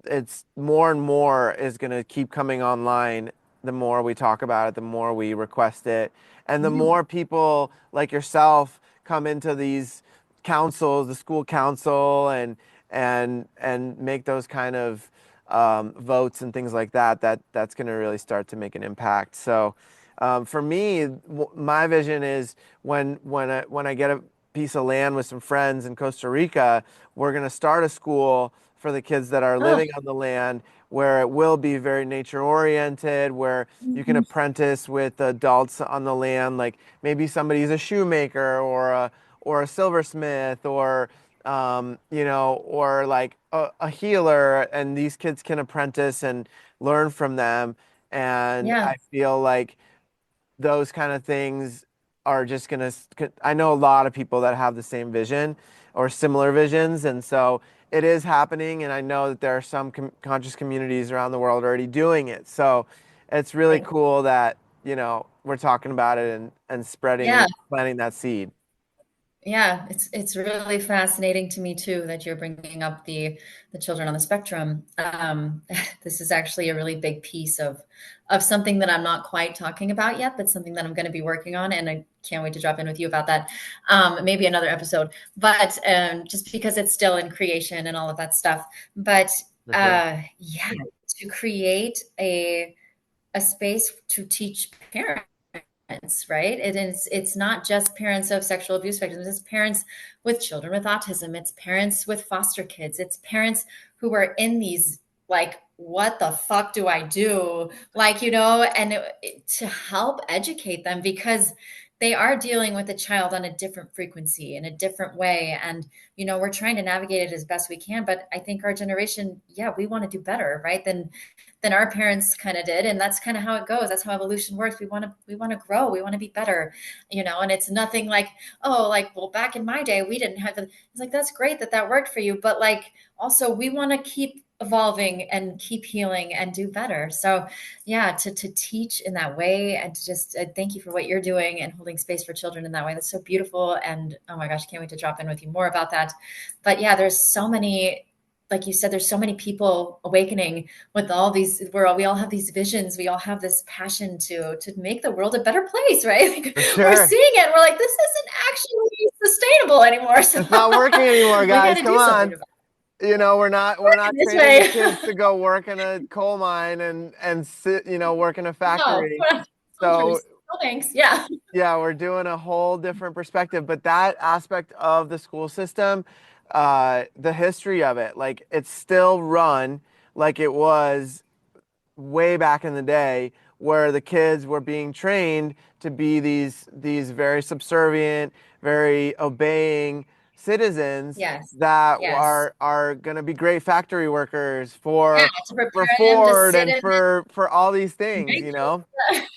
it's more and more is going to keep coming online. The more we talk about it, the more we request it, and the Yeah. more people like yourself come into these councils, the school council, and make those kind of votes and things like that. That's going to really start to make an impact. So, for me, my vision is when I get a piece of land with some friends in Costa Rica, we're going to start a school for the kids that are Oh. living on the land, where it will be very nature oriented, where you can Mhm. apprentice with adults on the land, like maybe somebody's a shoemaker or a silversmith, or like a healer, and these kids can apprentice and learn from them. And Yeah. I feel like those kind of things are just gonna. I know a lot of people that have the same vision or similar visions, and so it is happening. And I know that there are some conscious communities around the world already doing it. So it's really Right. cool that we're talking about it and spreading Yeah. and planting that seed. Yeah, it's really fascinating to me too that you're bringing up the children on the spectrum. This is actually a really big piece of something that I'm not quite talking about yet, but something that I'm going to be working on, and I can't wait to drop in with you about that. Maybe another episode, but just because it's still in creation and all of that stuff. But For sure. yeah, to create a space to teach parents, right? It's not just parents of sexual abuse victims, it's parents with children with autism, it's parents with foster kids, it's parents who are in these like what the fuck do I do? Like, and to help educate them because they are dealing with a child on a different frequency in a different way. And, we're trying to navigate it as best we can. But I think our generation, yeah, we want to do better, right? Than our parents kind of did, and that's kind of how it goes. That's how evolution works. We want to grow, we want to be better, and it's nothing like, oh, like, well, back in my day we didn't have the, it's like, that's great that that worked for you, but like also we want to keep evolving and keep healing and do better. So yeah, to teach in that way and to just thank you for what you're doing and holding space for children in that way. That's so beautiful. And oh my gosh, I can't wait to drop in with you more about that. But yeah, there's so many like you said, there's so many people awakening with all these, we all have these visions. We all have this passion to make the world a better place, right? Like, For we're sure. seeing it. We're like, this isn't actually sustainable anymore. So It's not working anymore, we got guys. to Come do something on. about We're not it this training the way. kids to go work in a coal mine and sit, work in a No, factory. we're not So soldiers. No thanks. Yeah. yeah, we're doing a whole different perspective. But that aspect of the school system, the history of it, like it's still run like it was way back in the day, where the kids were being trained to be these very subservient, very obeying citizens Yes. that Yes. are going to be great factory workers Yeah. for To prepare them to Ford sit and in for all these and things, make you know? it.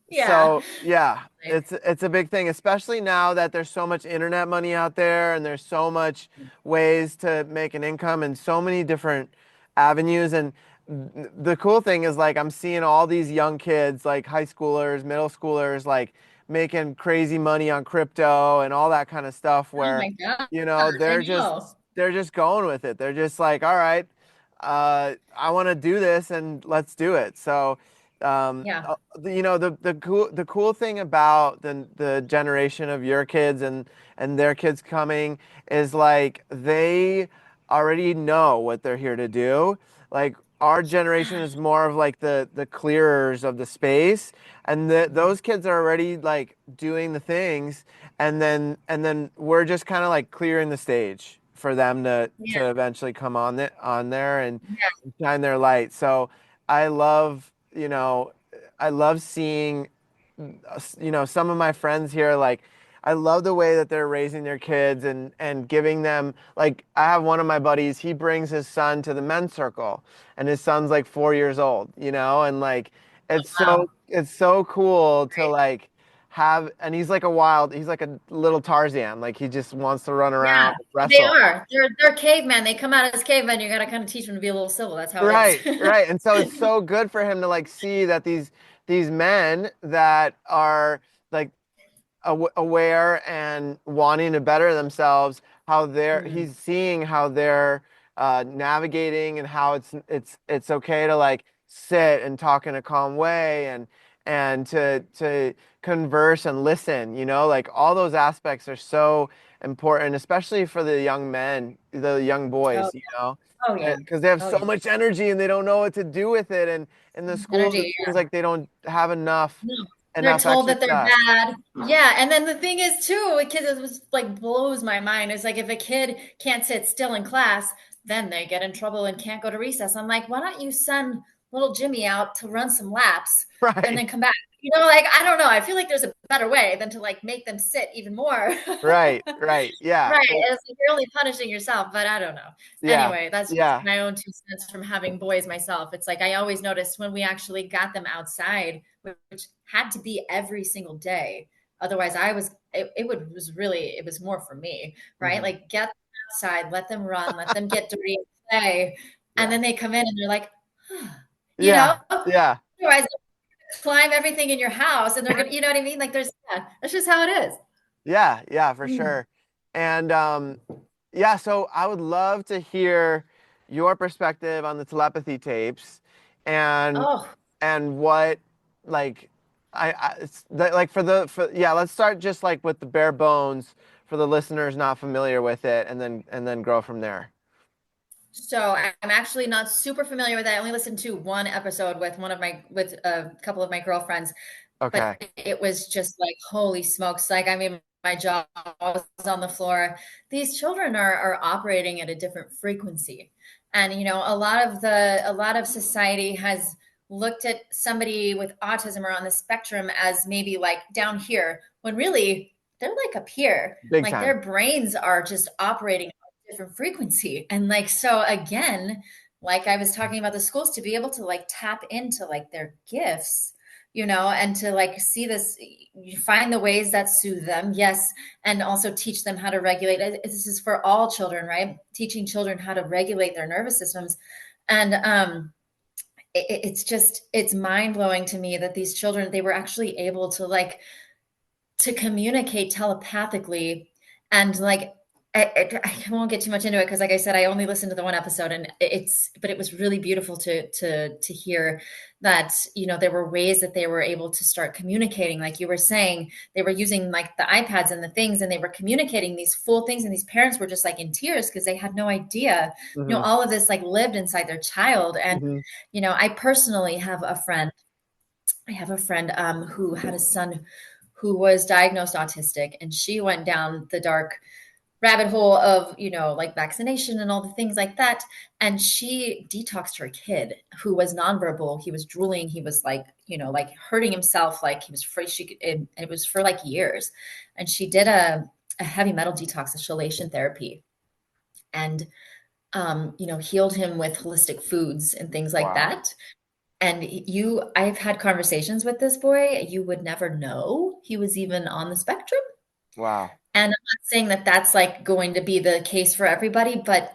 Yeah. So yeah, it's a big thing, especially now that there's so much internet money out there and there's so much ways to make an income and so many different avenues. And the cool thing is like I'm seeing all these young kids, like high schoolers, middle schoolers, like making crazy money on crypto and all that kind of stuff Oh where, my gosh. I they're just know. going with it. They're just like, all right, I want to do this and let's do it. So Yeah. the cool thing about the generation of your kids and their kids coming is like they already know what they're here to do. Like our generation is more of like the clearers of the space, and those kids are already like doing the things, and then we're just kind of like clearing the stage for them Yeah. to eventually come on there and Yeah. shine their light. So I love, I love seeing, some of my friends here, like, I love the way that they're raising their kids and giving them, like, I have one of my buddies, he brings his son to the men's circle, and his son's like 4 years old, and like, Wow. it's so cool to Great. like and he's like a little Tarzan, like he just wants to run Yeah. around and They wrestle. are. They're cavemen. They come out as cavemen. You got to kind of teach them to be a little civil. That's how it is. Right, right. And so it's so good for him to like see that these men that are like aware and wanting to better themselves, how Mm. he's seeing how they're navigating and how it's okay to like sit and talk in a calm way and to converse and listen, like all those aspects are so important, especially for the young men, the young Oh, boys, oh yeah. because they have Oh so yeah. much energy and they don't know what to do with it, and in the schools it Energy. seems like they don't have No, they're told that they're exercise. bad. Yeah, and then the thing is too, a kid, it was like blows my mind. Is like if a kid can't sit still in class, then they get in trouble and can't go to recess. I'm like, why don't you send little Jimmy out to run some laps and Right, then come back? Like I don't know. I feel like there's a better way than to like make them sit even more. right, right. Yeah, Right. It's like you're only punishing yourself, but I don't know. yeah, Anyway, that's just yeah. my own 2 cents from having boys myself. It's like I always noticed when we actually got them outside, which had to be every single day. Otherwise, it was more for me, right? Mhm. Like get them outside, let them run, let them get dirty and play. And Yeah, then they come in and they're like, you know, yeah, yeah, otherwise climb everything in your house and they're gonna, you know what I mean? Like that's just how it is. yeah, yeah, for Mm. sure. And yeah, so I would love to hear your perspective on the telepathy tapes and Oh, what like like for yeah, let's start just like with the bare bones for the listeners not familiar with it, and then grow from there. so I'm actually not super familiar with that. I only listened to one episode with with a couple of my girlfriends, but Okay. it was just like, holy smokes. Like, I mean, my jaw was on the floor. These children are operating at a different frequency. And, a lot of society has looked at somebody with autism or on the spectrum as maybe like down here, when really they're like up here. Big Like time. their brains are just operating different frequency. And like, so again, like I was talking about the schools, to be able to like tap into like their gifts, and to like see this, you find the ways that soothe them. Yes. And also teach them how to regulate. This is for all children, right? Teaching children how to regulate their nervous systems. And, it's mind blowing to me that these children, they were actually able to like to communicate telepathically and like I won't get too much into it because, like I said, I only listened to the one episode, and but it was really beautiful to hear that, there were ways that they were able to start communicating. Like you were saying, they were using like the iPads and the things, and they were communicating these full things, and these parents were just like in tears because they had no idea, Hmm. all of this like lived inside their child. And, Hmm. I personally have a friend. I have a friend who had a son who was diagnosed autistic, and she went down the dark rabbit hole of, like vaccination and all the things like that. And she detoxed her kid who was nonverbal. He was drooling. He was like, like hurting himself. Like he was free. And it was for like years. And she did a heavy metal detox, a chelation therapy, and, healed him with holistic foods and things like Wow. that. And I've had conversations with this boy. You would never know he was even on the spectrum. Wow. And I'm not saying that that's like going to be the case for everybody, but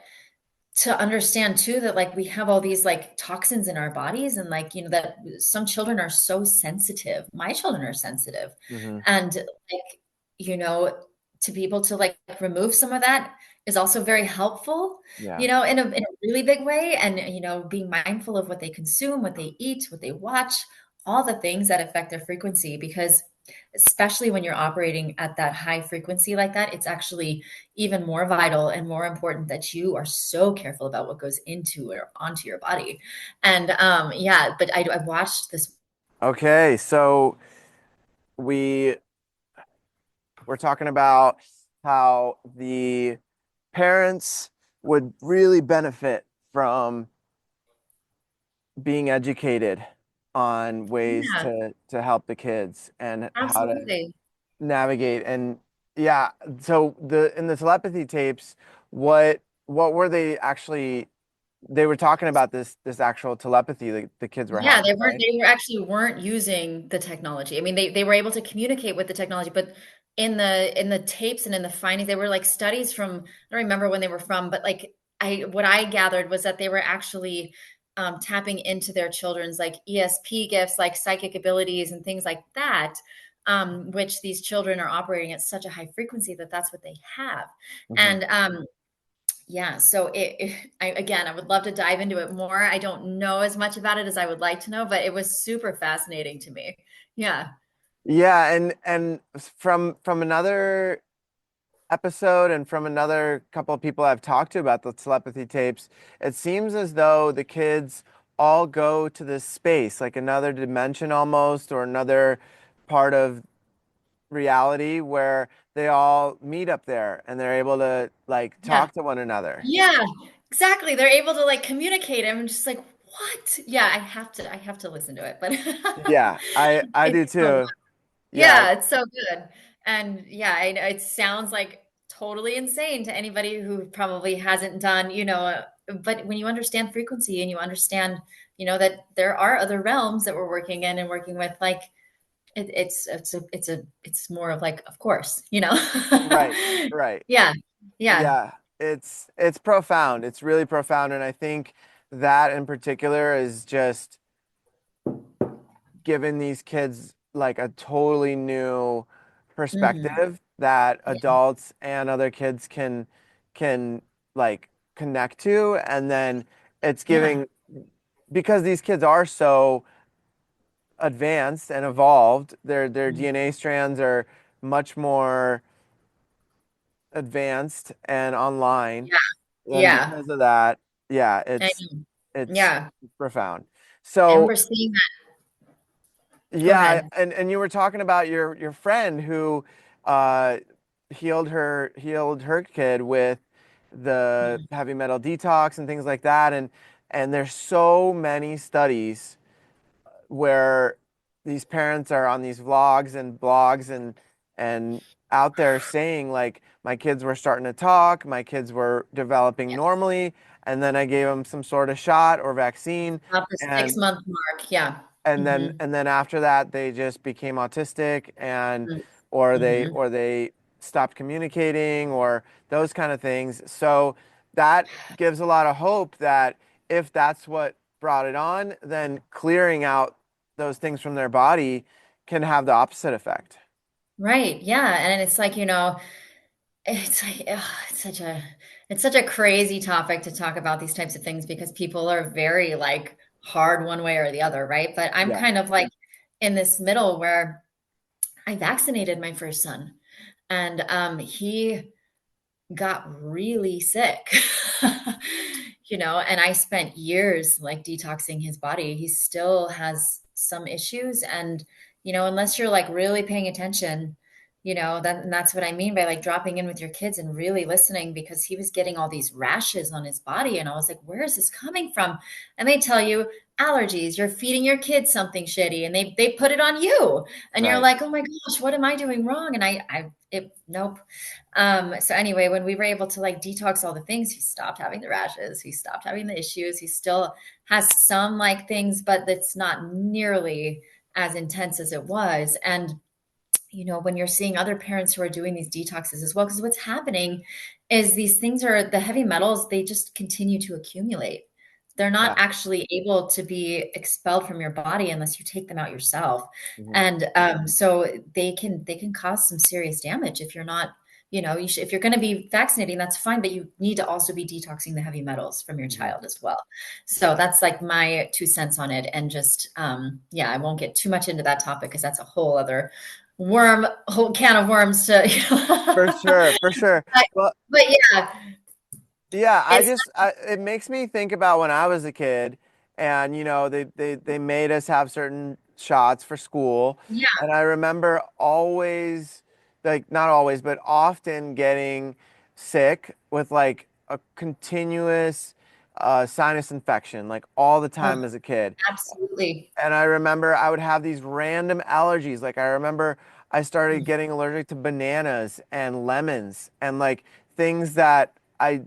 to understand too that like we have all these like toxins in our bodies, and like, that some children are so sensitive. My children are sensitive. Hmm. And like, you know, to be able to like remove some of that is also very helpful, Yeah. in a really big way. And, being mindful of what they consume, what they eat, what they watch, all the things that affect their frequency, because especially when you're operating at that high frequency like that, it's actually even more vital and more important that you are so careful about what goes into or onto your body. And yeah, but I watched this. Okay, so we we're talking about how the parents would really benefit from being educated on ways Yeah, to help the kids and how to absolutely. navigate. And yeah, so the in the telepathy tapes, what were they actually, they were talking about this actual telepathy that the kids were Yeah, having, right? they were actually weren't using the technology. I mean, they were able to communicate with the technology, but in the tapes and in the findings, they were like studies from, I don't remember when they were from, but like what I gathered was that they were actually tapping into their children's like ESP gifts, like psychic abilities and things like that, which these children are operating at such a high frequency that that's what they have. Hmm. And yeah, so again, I would love to dive into it more. I don't know as much about it as I would like to know, but it was super fascinating to me. Yeah. Yeah, and from another episode and from another couple of people I've talked to about the telepathy tapes, it seems as though the kids all go to this space, like another dimension almost, or another part of reality where they all meet up there and they're able to like Yeah. talk to one another. Yeah, exactly. They're able to like communicate. I'm just like, what? Yeah, I have to listen to it, but Yeah, I do it's so too. Yeah. yeah, it's so good. And yeah, I know it sounds like totally insane to anybody who probably hasn't done, but when you understand frequency and you understand, that there are other realms that we're working in and working with, like it's more of like, of course, Right, right. Yeah. Yeah. Yeah, it's profound. It's really profound, and I think that in particular is just giving these kids like a totally new Hmm. perspective that Yeah. adults and other kids can like connect to, and then it's Yeah. giving, because these kids are so advanced and evolved, their Mhm. DNA strands are much more advanced and online. Yeah. And Yeah. because of that, yeah, I it's know. it's Yeah. profound. I So remember seeing that. Go yeah, ahead. and you were talking about your friend who uh healed her kid with the Mhm. heavy metal detox and things like that, and there's so many studies where these parents are on these vlogs and blogs and out there saying like my kids were starting to talk, my kids were developing Yeah. normally, and then I gave them some sort of shot or vaccine, About the six and month mark. Yeah. and then Hmm. and then after that they just became autistic, and or they Hmm. or they stopped communicating or those kind of things. So that gives a lot of hope that if that's what brought it on, then clearing out those things from their body can have the opposite effect. Right. Yeah. And it's like, It's like, ugh, it's such a crazy topic to talk about these types of things because people are very like hard one way or the other, right? But I'm Yeah. kind of like in this middle where I vaccinated my first son and he got really sick. And I spent years like detoxing his body. He still has some issues and unless you're like really paying attention, and that's what I mean by like dropping in with your kids and really listening because he was getting all these rashes on his body and I was like, where is this coming from? And they tell you allergies, you're feeding your kids something shitty and they put it on you. And you're Right. like, oh my gosh, what am I doing wrong? And nope. So anyway, when we were able to like detox all the things, he stopped having the rashes, he stopped having the issues. He still has some like things, but it's not nearly as intense as it was. And when you're seeing other parents who are doing these detoxes as well, because what's happening is these things are the heavy metals, they just continue to accumulate. They're not Yeah. actually able to be expelled from your body unless you take them out yourself. Hmm. And so they can cause some serious damage if you're not, if you're going to be vaccinating, that's fine, but you need to also be detoxing the heavy metals from your Hmm. child as well. So that's like my 2 cents on it. And just, yeah, I won't get too much into that topic because that's a whole can of worms to, For sure, for sure. but, Well, but yeah, yeah, it's it makes me think about when I was a kid and they made us have certain shots for school. yeah, And I remember always, like not always, but often getting sick with like a continuous sinus infection, like all the oh, time as a kid. absolutely. And I remember I would have these random allergies. Like I remember I started getting allergic to bananas and lemons and like things that I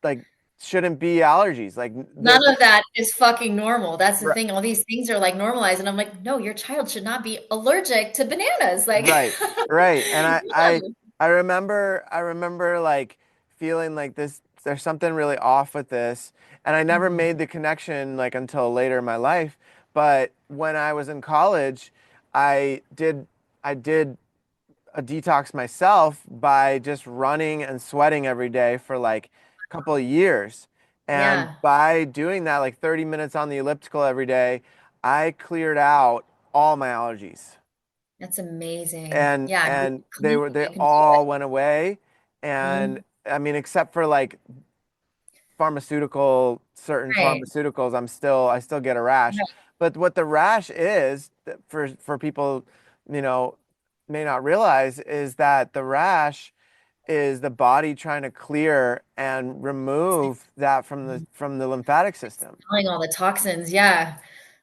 like shouldn't be allergies. Like None of that is fucking normal. That's the r- thing. All these things are like normalized. And I'm like, no, your child should not be allergic to bananas. Like, right, right. And no. I remember like feeling like there's something really off with this. And I never Mhm. made the connection like until later in my life. But when I was in college, I did a detox myself by just running and sweating every day for like a couple of years. And Yeah, by doing that, like 30 minutes on the elliptical every day, I cleared out all my allergies. that's amazing. And Yeah, you and can clean, they you can do all it. went away. And Mhm. I mean, except for like certain Right. pharmaceuticals, I still get a rash. Right. But what the rash is, for people, you know, may not realize is that the rash is the body trying to clear and remove that from the lymphatic system. Expelling all the toxins. Yeah.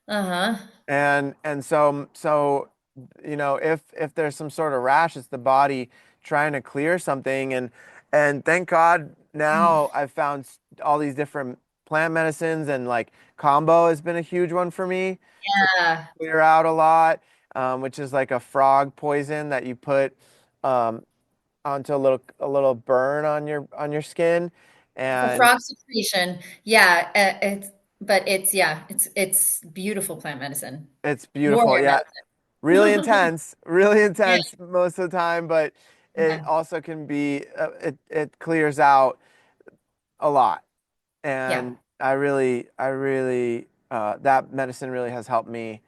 Uh-huh. And so if there's some sort of rash, it's the body trying to clear something. And thank God Mm. now I've found all these different plant medicines, and like combo has been a huge one for me to Yeah. clear out a lot, which is like a frog poison that you put um, onto a little burn on your skin, It's a and frog secretion. Yeah. It's beautiful plant medicine. it's beautiful. Warrior Yeah, medicine. really Yeah. intense most of the time, but it Yeah. also can be it clears out a lot. Yeah. And I really that medicine really has helped me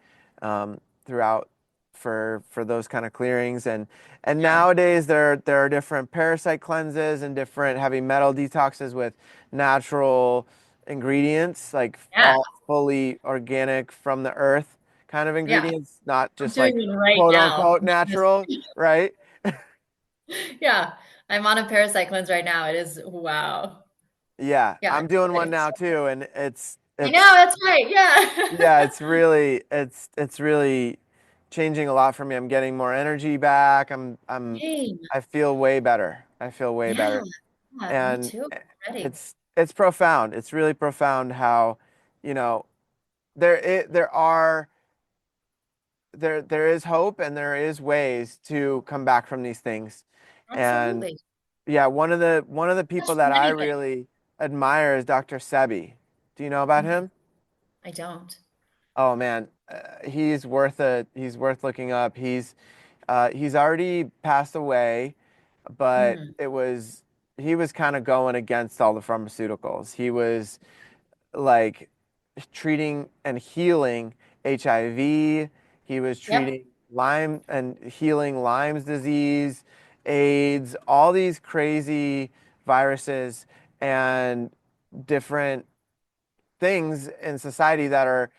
throughout for those kind of clearings. And Yeah. nowadays there are different parasite cleanses and different heavy metal detoxes with natural ingredients, like Yeah. all fully organic from the earth kind of Yeah. ingredients, not I'm just doing like one right quote now. unquote natural, right? Yeah. I'm on a parasite cleanse right now. It is wow. Yeah, Yeah. I'm doing one It's now too, and I know, it's that's right. Yeah. yeah, it's really changing a lot for me. I'm getting more energy back. Same. I feel way better. I feel way Yeah. better. Yeah. Me And too. Ready. it's profound. It's really profound how, you know, there are there is hope and there is ways to come back from these things. And Absolutely. yeah, one of the people Touch that from I anything. really admire is Dr. Sebi. Do you know about Okay. him? I don't. Oh man, he's worth looking up. He's already passed away, but Mm. he was kind of going against all the pharmaceuticals. He was like treating and healing HIV. He was Yep. treating Lyme and healing Lyme's disease, AIDS, all these crazy viruses and different things in society that are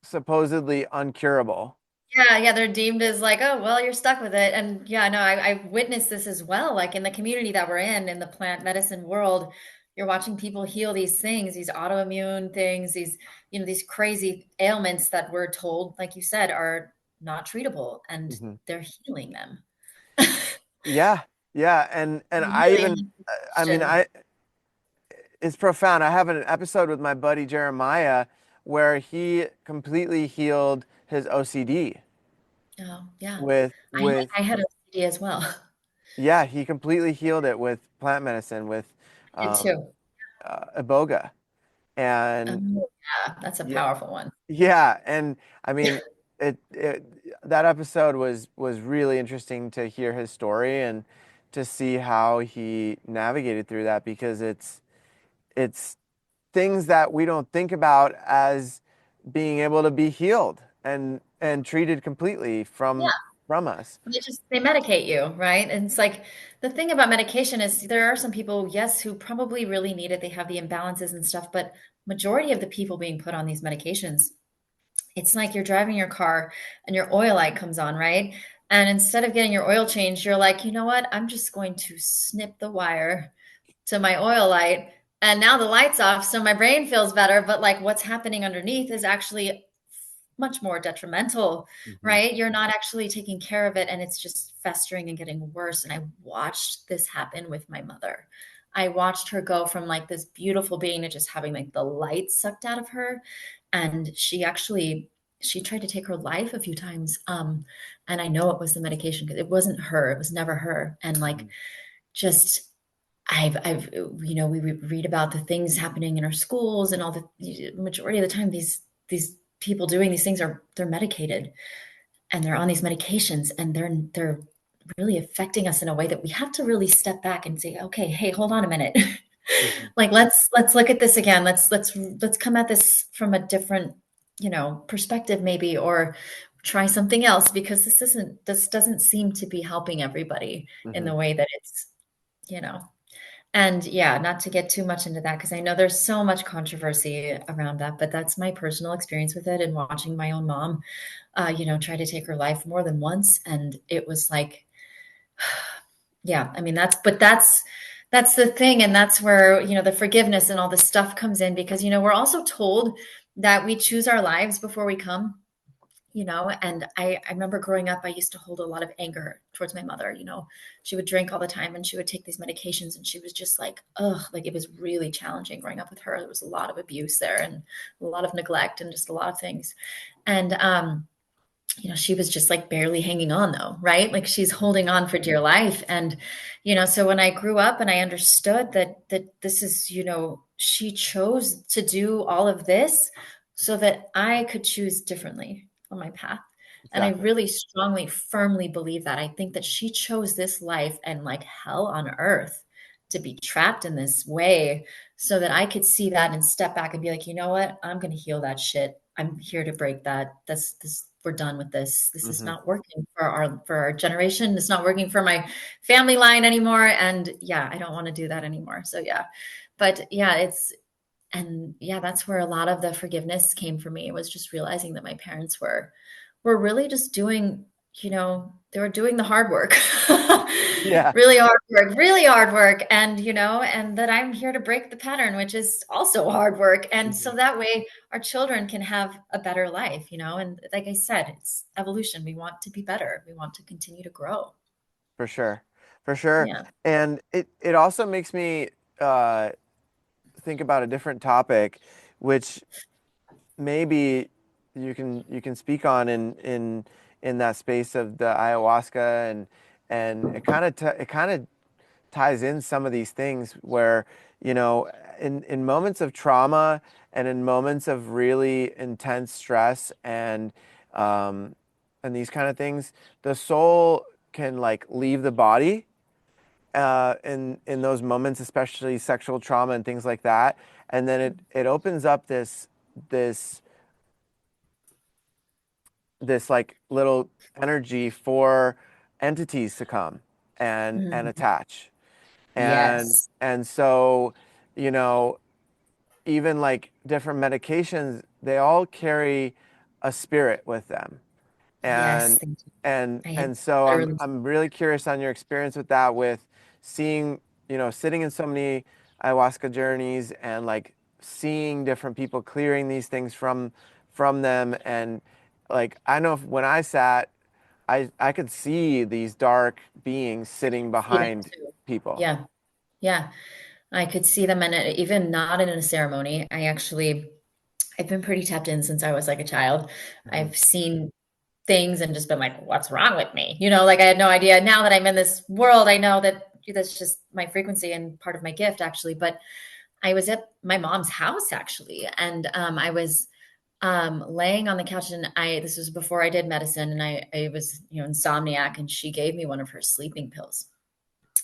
supposedly uncurable. Yeah, yeah, they're deemed as like, oh, well, you're stuck with it. And yeah, no, I've witnessed this as well. Like in the community that we're in the plant medicine world, you're watching people heal these things, these autoimmune things, these, these crazy ailments that we're told, like you said, are not treatable, and Mhm. they're healing them. Yeah, yeah, and I Really even, answers the I mean, question. it's profound. I have an episode with my buddy Jeremiah where he completely healed his OCD Oh, yeah. I with I had OCD as well. yeah, he completely healed it with plant medicine with I did um, too. iboga and Oh, yeah, that's a yeah, powerful one. yeah, and I mean it that episode was really interesting to hear his story and to see how he navigated through that because it's things that we don't think about as being able to be healed and treated completely from us. They medicate you, right? And it's like the thing about medication is there are some people, yes, who probably really need it. They have the imbalances and stuff, but majority of the people being put on these medications, it's like you're driving your car and your oil light comes on, right? And instead of getting your oil changed, you're like, you know what? I'm just going to snip the wire to my oil light. And now the light's off, so my brain feels better. But like what's happening underneath is actually much more detrimental, Hmm. right? You're not actually taking care of it and it's just festering and getting worse. And I watched this happen with my mother. I watched her go from like this beautiful being to just having like the light sucked out of her. And she tried to take her life a few times. And I know it was the medication because it wasn't her. It was never her. And like just we read about the things happening in our schools and all the majority of the time these people doing these things they're medicated and they're on these medications and they're really affecting us in a way that we have to really step back and say, okay, hey, hold on a minute. Hmm. Like let's look at this again. Let's come at this from a different, perspective maybe, or try something else because this doesn't seem to be helping everybody in Hmm. the way that it's, you know. And yeah, not to get too much into that because I know there's so much controversy around that, but that's my personal experience with it and watching my own mom, try to take her life more than once. And it was like, yeah, I mean, that's the thing. And that's where, the forgiveness and all this stuff comes in because, we're also told that we choose our lives before we come. And I remember growing up, I used to hold a lot of anger towards my mother. She would drink all the time and she would take these medications and she was just like, ugh, like it was really challenging growing up with her. There was a lot of abuse there and a lot of neglect and just a lot of things. And she was just like barely hanging on though, right? Like she's holding on for dear life. And, so when I grew up and I understood that this is, she chose to do all of this so that I could choose differently on my path. And I Exactly. really strongly, firmly believe that. I think that she chose this life and like hell on earth to be trapped in this way so that I could see that and step back and be like, you know what? I'm going to heal that shit. I'm here to break that. This we're done with this. This is Hmm. not working for our generation. It's not working for my family line anymore. And yeah, I don't want to do that anymore. So yeah. But yeah, that's where a lot of the forgiveness came for me. It was just realizing that my parents were really just doing, they were doing the hard work. Yeah. Really hard work. And, and that I'm here to break the pattern, which is also hard work. And Hmm. so that way our children can have a better life, and like I said, it's evolution. We want to be better. We want to continue to grow. For sure. For sure. Yeah. And it also makes me uh, think about a different topic, which maybe you can speak on in that space of the ayahuasca and it kind of ties in some of these things where in moments of trauma and in moments of really intense stress um, and these kind of things the soul can like leave the body in those moments, especially sexual trauma and things like that. And then it opens up this this like little energy for entities to come and Mhm. attach. Yes. And so, you know, even like different medications, they all carry a spirit with them. Yes. And Thank you. and I had and so literally. I'm really curious on your experience with that, with seeing, sitting in so many ayahuasca journeys and like seeing different people clearing these things from them. And like I know when I sat, I could see these dark beings sitting See them behind too. people. Yeah. Yeah. I could see them in it, even not in a ceremony. I've been pretty tapped in since I was like a child. Mhm. I've seen things and just been like, what's wrong with me? Like I had no idea. Now that I'm in this world, I know that that's just my frequency and part of my gift, actually. But I was at my mom's house, actually, and I was laying on the couch, and this was before I did medicine, and I was, insomniac, and she gave me one of her sleeping pills.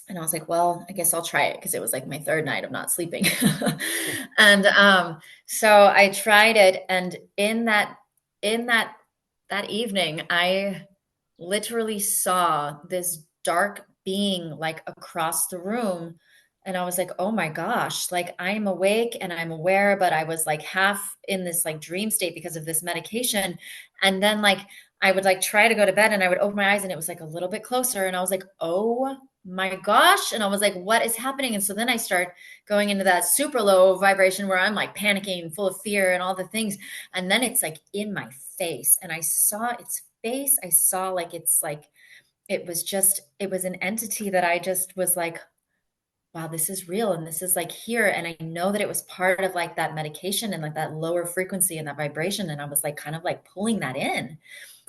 And I was like, well, I guess I'll try it because it was like my third night of not sleeping. And so I tried it, and in that evening, I literally saw this dark being like across the room. And I was like, oh my gosh, like I'm awake and I'm aware, but I was like half in this like dream state because of this medication. And then like I would like try to go to bed and I would open my eyes and it was like a little bit closer. And I was like, oh my gosh. And I was like, what is happening? And so then I start going into that super low vibration where I'm like panicking, full of fear and all the things. And then it's like in my face. And I saw its face. I saw like it's like it was an entity that I just was like, wow, this is real and this is like here. And I know that it was part of like that medication and like that lower frequency and that vibration. And I was like kind of like pulling that in.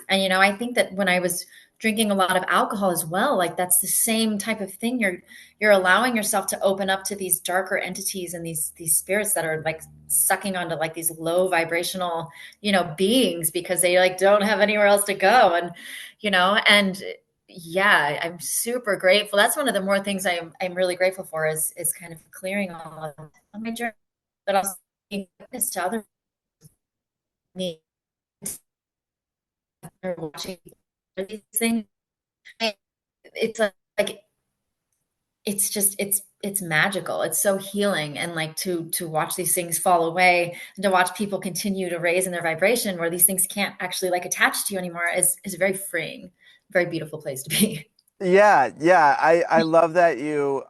And I think that when I was drinking a lot of alcohol as well, like that's the same type of thing. You're allowing yourself to open up to these darker entities and these spirits that are like sucking onto like these low vibrational, beings because they like don't have anywhere else to go. And yeah, I'm super grateful. That's one of the more things I'm really grateful for is kind of clearing all of that on my journey, but also being witness to other me watching these things. It's like it's magical. It's so healing, and like to watch these things fall away and to watch people continue to raise in their vibration where these things can't actually like attach to you anymore is very freeing, very beautiful place to be. Yeah, yeah. I love that you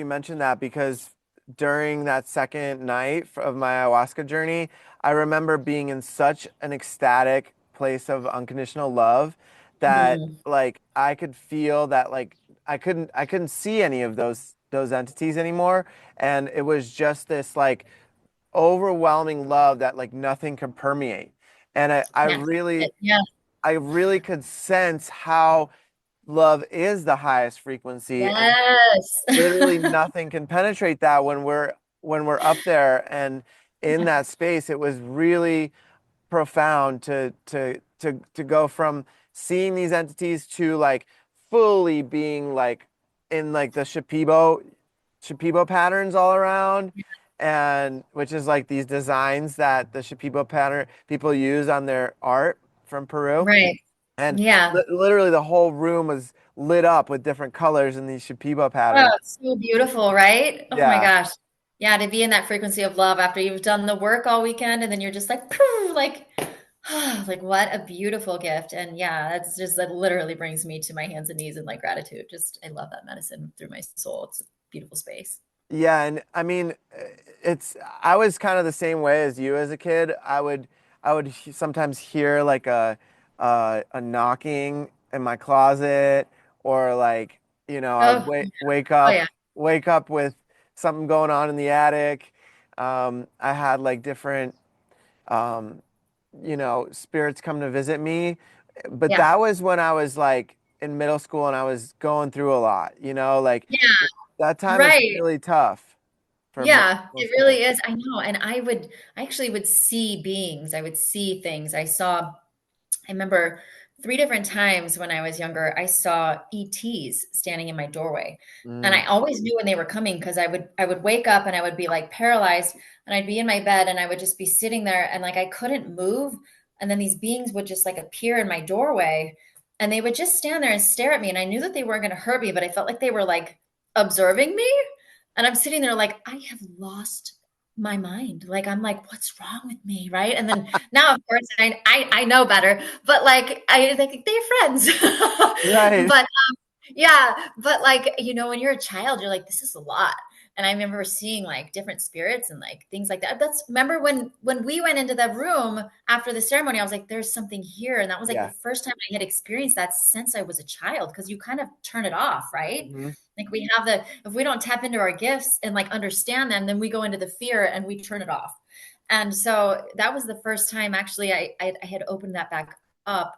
mentioned that because during that second night of my ayahuasca journey, I remember being in such an ecstatic place of unconditional love that Mhm. like I could feel that like I couldn't see any of those entities anymore, and it was just this like overwhelming love that like nothing could permeate. And Yeah. Yeah. I really could sense how love is the highest frequency and Yes. literally nothing can penetrate that when we're up there and in Yeah. that space. It was really profound to go from seeing these entities to like fully being like in like the Shipibo patterns all around, and which is like these designs that the Shipibo pattern people use on their art from Peru. Right. And Yeah. literally the whole room was lit up with different colors in these Shipibo Oh, patterns. it's so beautiful, right? Oh my Yeah. gosh. Yeah, to be in that frequency of love after you've done the work all weekend and then you're just like, "Phew," like, like what a beautiful gift. And yeah, that's just that literally brings me to my hands and knees in like gratitude. Just I love that medicine through my soul. It's a beautiful space. Yeah, and I mean, it's I was kind of the same way as you as a kid. I would sometimes hear like a knocking in my closet, or like, I would Oh, oh yeah. wake up with something going on in the attic. I had like different um, spirits come to visit me, but Yeah. that was when I was like in middle school and I was going through a lot, like Yeah. that time is Right. really tough for Yeah, it most really kids. is. I know. And I actually would see beings. I would see things. I remember three different times when I was younger, I saw ETs standing in my doorway. And Mm, I always knew when they were coming because I would wake up and I would be like paralyzed and I'd be in my bed and I would just be sitting there and like I couldn't move. And then these beings would just like appear in my doorway and they would just stand there and stare at me. And I knew that they weren't going to hurt me, but I felt like they were like observing me. And I'm sitting there like, I have lost my mind. Like, I'm like, what's wrong with me? Right. And then now, of course, I know better, but like, I think they're friends. right. But yeah, but like, when you're a child, you're like, this is a lot. And I remember seeing like different spirits and like things like that. That's remember when we went into the room after the ceremony, I was like, there's something here. And that was like the Yeah. first time I had experienced that since I was a child, because you kind of turn it off, right? Hmm. Like we have if we don't tap into our gifts and like understand them, then we go into the fear and we turn it off. And so that was the first time actually I had opened that back up,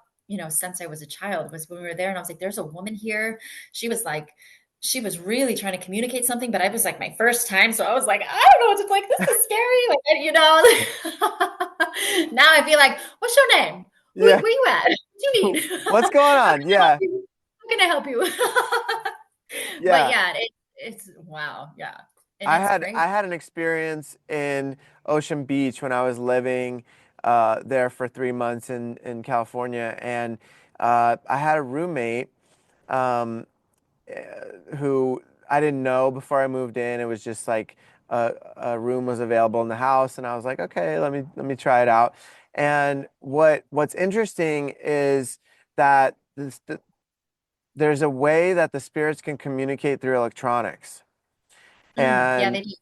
since I was a child, was when we were there. And I was like, there's a woman here. She was like, she was really trying to communicate something, but I was like my first time. So I was like, I don't know what to like, this is scary. Now I'd be like, what's your name? Yeah. Where you at? What do you need? What's going How on? can I help Yeah. you? How can I help you? But Yeah. yeah, it's wow. Yeah. And I it's had crazy. I had an experience in Ocean Beach when I was living there for 3 months in California, and I had a roommate um, who I didn't know before I moved in. It was just like a room was available in the house, and I was like, okay, let me try it out. And what's interesting is that there's a way that the spirits can communicate through electronics. Yeah, And they do.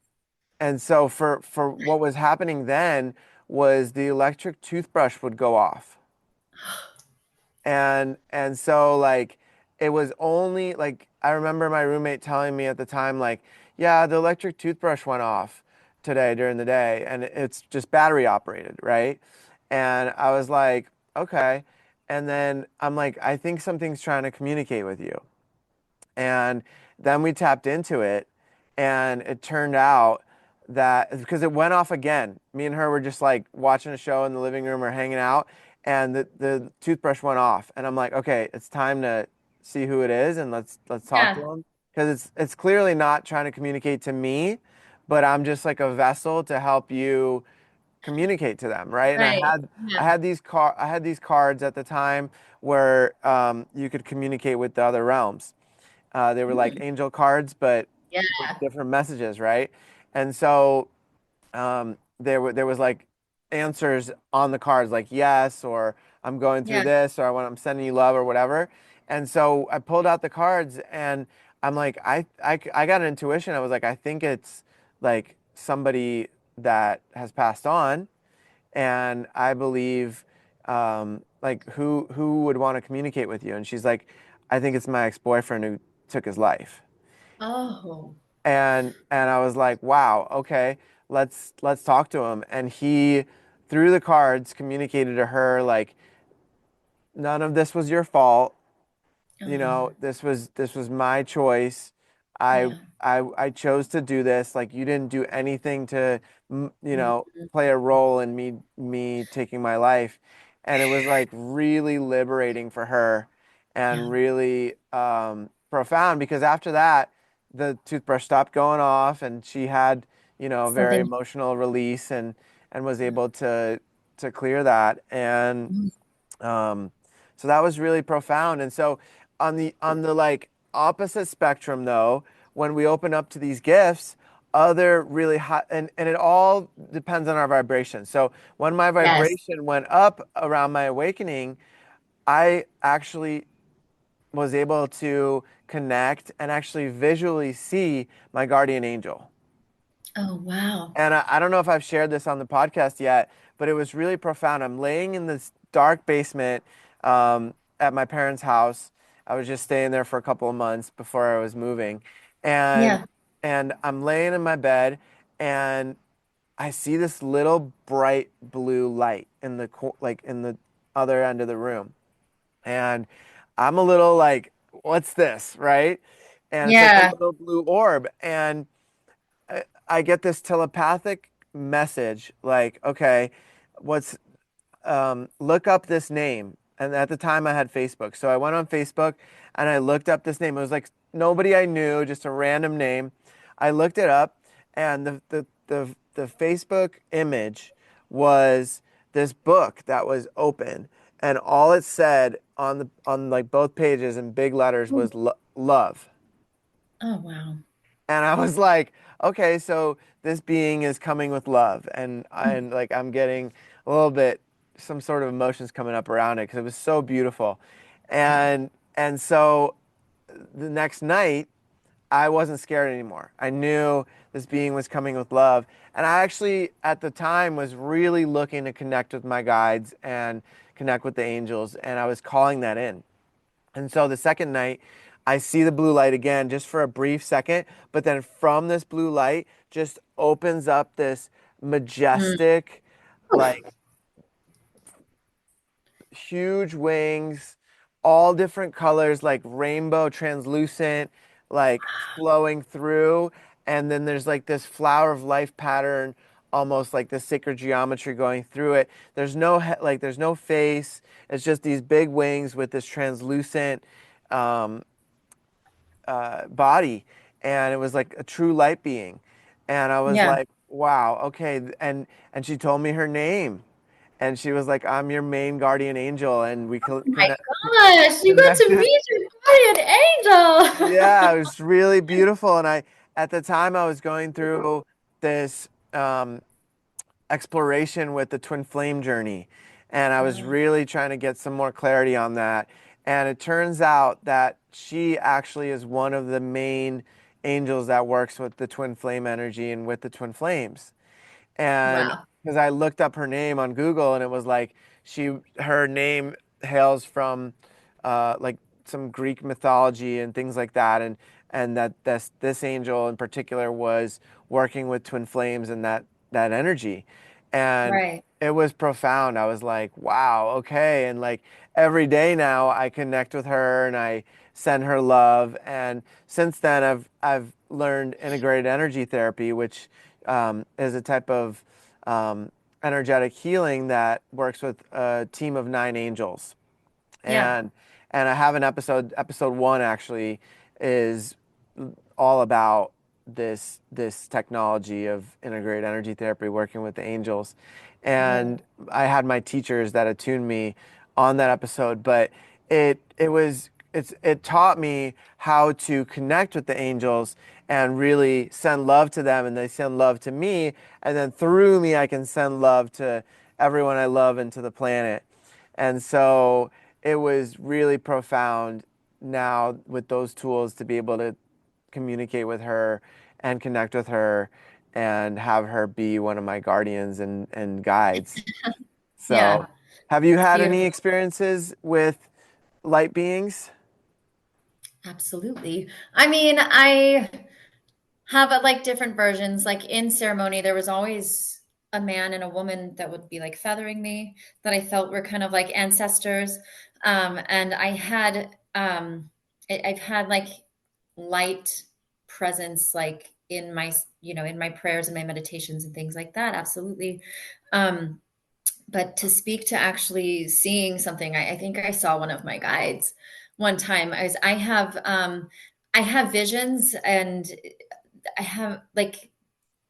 and so for what was happening then was the electric toothbrush would go off. And so like it was only like I remember my roommate telling me at the time like, yeah, the electric toothbrush went off today during the day and it's just battery operated, right? And I was like, okay. And then I'm like, I think something's trying to communicate with you. And then we tapped into it, and it turned out that because it went off again, me and her were just like watching a show in the living room or hanging out, and the toothbrush went off. And I'm like, okay, it's time to see who it is and let's talk Yeah. to him because it's clearly not trying to communicate to me, but I'm just like a vessel to help you communicate to them, right? And I Right. had I Yeah. had these cards at the time where you could communicate with the other realms. They were like Hmm. angel cards, but Yeah. with different messages, right? And so there was like answers on the cards, like yes, or I'm going through Yeah. this, or I'm sending you love, or whatever. And so I pulled out the cards, and I'm like, I got an intuition. I was like, I think it's like somebody that has passed on, and I believe like who would want to communicate with you? And she's like, I think it's my ex-boyfriend who took his life. Oh. And I was like, wow, okay, let's talk to him. And he, through the cards, communicated to her like, none of this was your fault. Oh. This was my choice. I Yeah. I chose to do this. Like you didn't do anything to Mhm. play a role in me taking my life. And it was like really liberating for her and Yeah. really profound because after that the toothbrush stopped going off and she had a very Something. emotional release and was able to clear that. And Mm. um, so that was really profound. And so on the like opposite spectrum though, when we open up to these gifts, other really high and it all depends on our vibration. So when my Yes. vibration went up around my awakening, I actually was able to connect and actually visually see my guardian angel. Oh, wow. And I don't know if I've shared this on the podcast yet, but it was really profound. I'm laying in this dark basement at my parents' house. I was just staying there for a couple of months before I was moving, and Yeah. and I'm laying in my bed, and I see this little bright blue light in like in the other end of the room, and I'm a little like, "What's this?" Right? And it's like a Yeah. little blue orb, and I get this telepathic message like, okay, what's look up this name. And at the time I had Facebook. So I went on Facebook and I looked up this name. It was like nobody I knew, just a random name. I looked it up and the Facebook image was this book that was open and all it said on like both pages in big letters was love. Oh, wow. And I was like, okay, so this being is coming with love, and like I'm getting a little bit some sort of emotions coming up around it because it was so beautiful, Yeah. and so the next night I wasn't scared anymore. I knew this being was coming with love, and I actually at the time was really looking to connect with my guides and connect with the angels, and I was calling that in. And so the second night, I see the blue light again just for a brief second, but then from this blue light just opens up this Mm. majestic, like huge wings, all different colors, like rainbow translucent, like flowing through. And then there's like this flower of life pattern, almost like the sacred geometry going through it. There's no like there's no face. It's just these big wings with this translucent um, body, and it was like a true light being. And I was Yeah. like, wow, okay. And she told me her name, and she was like, I'm your main guardian angel, and we Oh my gosh, you got to connected. meet your guardian Yeah, angel. it was really beautiful. And I, at the time, I was going through this exploration with the twin flame journey. And I was Uh, really trying to get some more clarity on that. And it turns out that she actually is one of the main angels that works with the twin flame energy and with the twin flames. And wow. because I looked up her name on Google and it was like her name hails from like some Greek mythology and things like that, and that this angel in particular was working with twin flames and that energy, and Right. it was profound. I was like, wow, okay, and like every day now I connect with her and I send her love, and since then I've learned integrated energy therapy, which is a type of um, energetic healing that works with a team of nine angels. Yeah. And I have an episode one actually is all about this technology of integrated energy therapy working with the angels. Whoa. And I had my teachers that attuned me on that episode, but it taught me how to connect with the angels and really send love to them, and they send love to me, and then through me I can send love to everyone I love and to the planet. And so it was really profound now with those tools to be able to communicate with her and connect with her and have her be one of my guardians and guides. Yeah. So, have you It's had any beautiful. experiences with light beings? Absolutely. I mean, I have like different versions. Like in ceremony, there was always a man and a woman that would be like feathering me that I felt were kind of like ancestors. And I've had like light presence, like in my, in my prayers and my meditations and things like that. Absolutely. Um, but to speak to actually seeing something, I think I saw one of my guides one time. I have visions, and I have like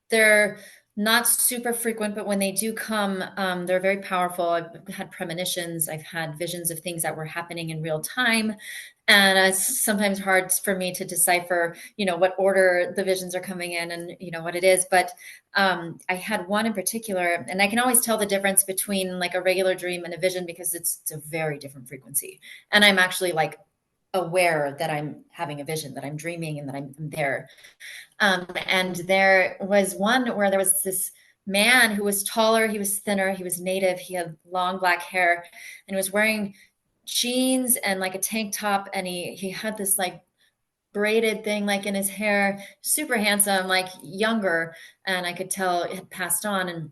they're not super frequent, but when they do come, they're very powerful. I've had premonitions. I've had visions of things that were happening in real time. And it's sometimes hard for me to decipher, what order the visions are coming in and, what it is. But I had one in particular, and I can always tell the difference between like a regular dream and a vision because it's a very different frequency. And I'm actually like aware that I'm having a vision, that I'm dreaming, and that I'm there. And there was one where there was this man who was taller, he was thinner, he was native, he had long black hair, and he was wearing jeans and like a tank top, and he had this like braided thing like in his hair, super handsome, like younger, and I could tell it had passed on. And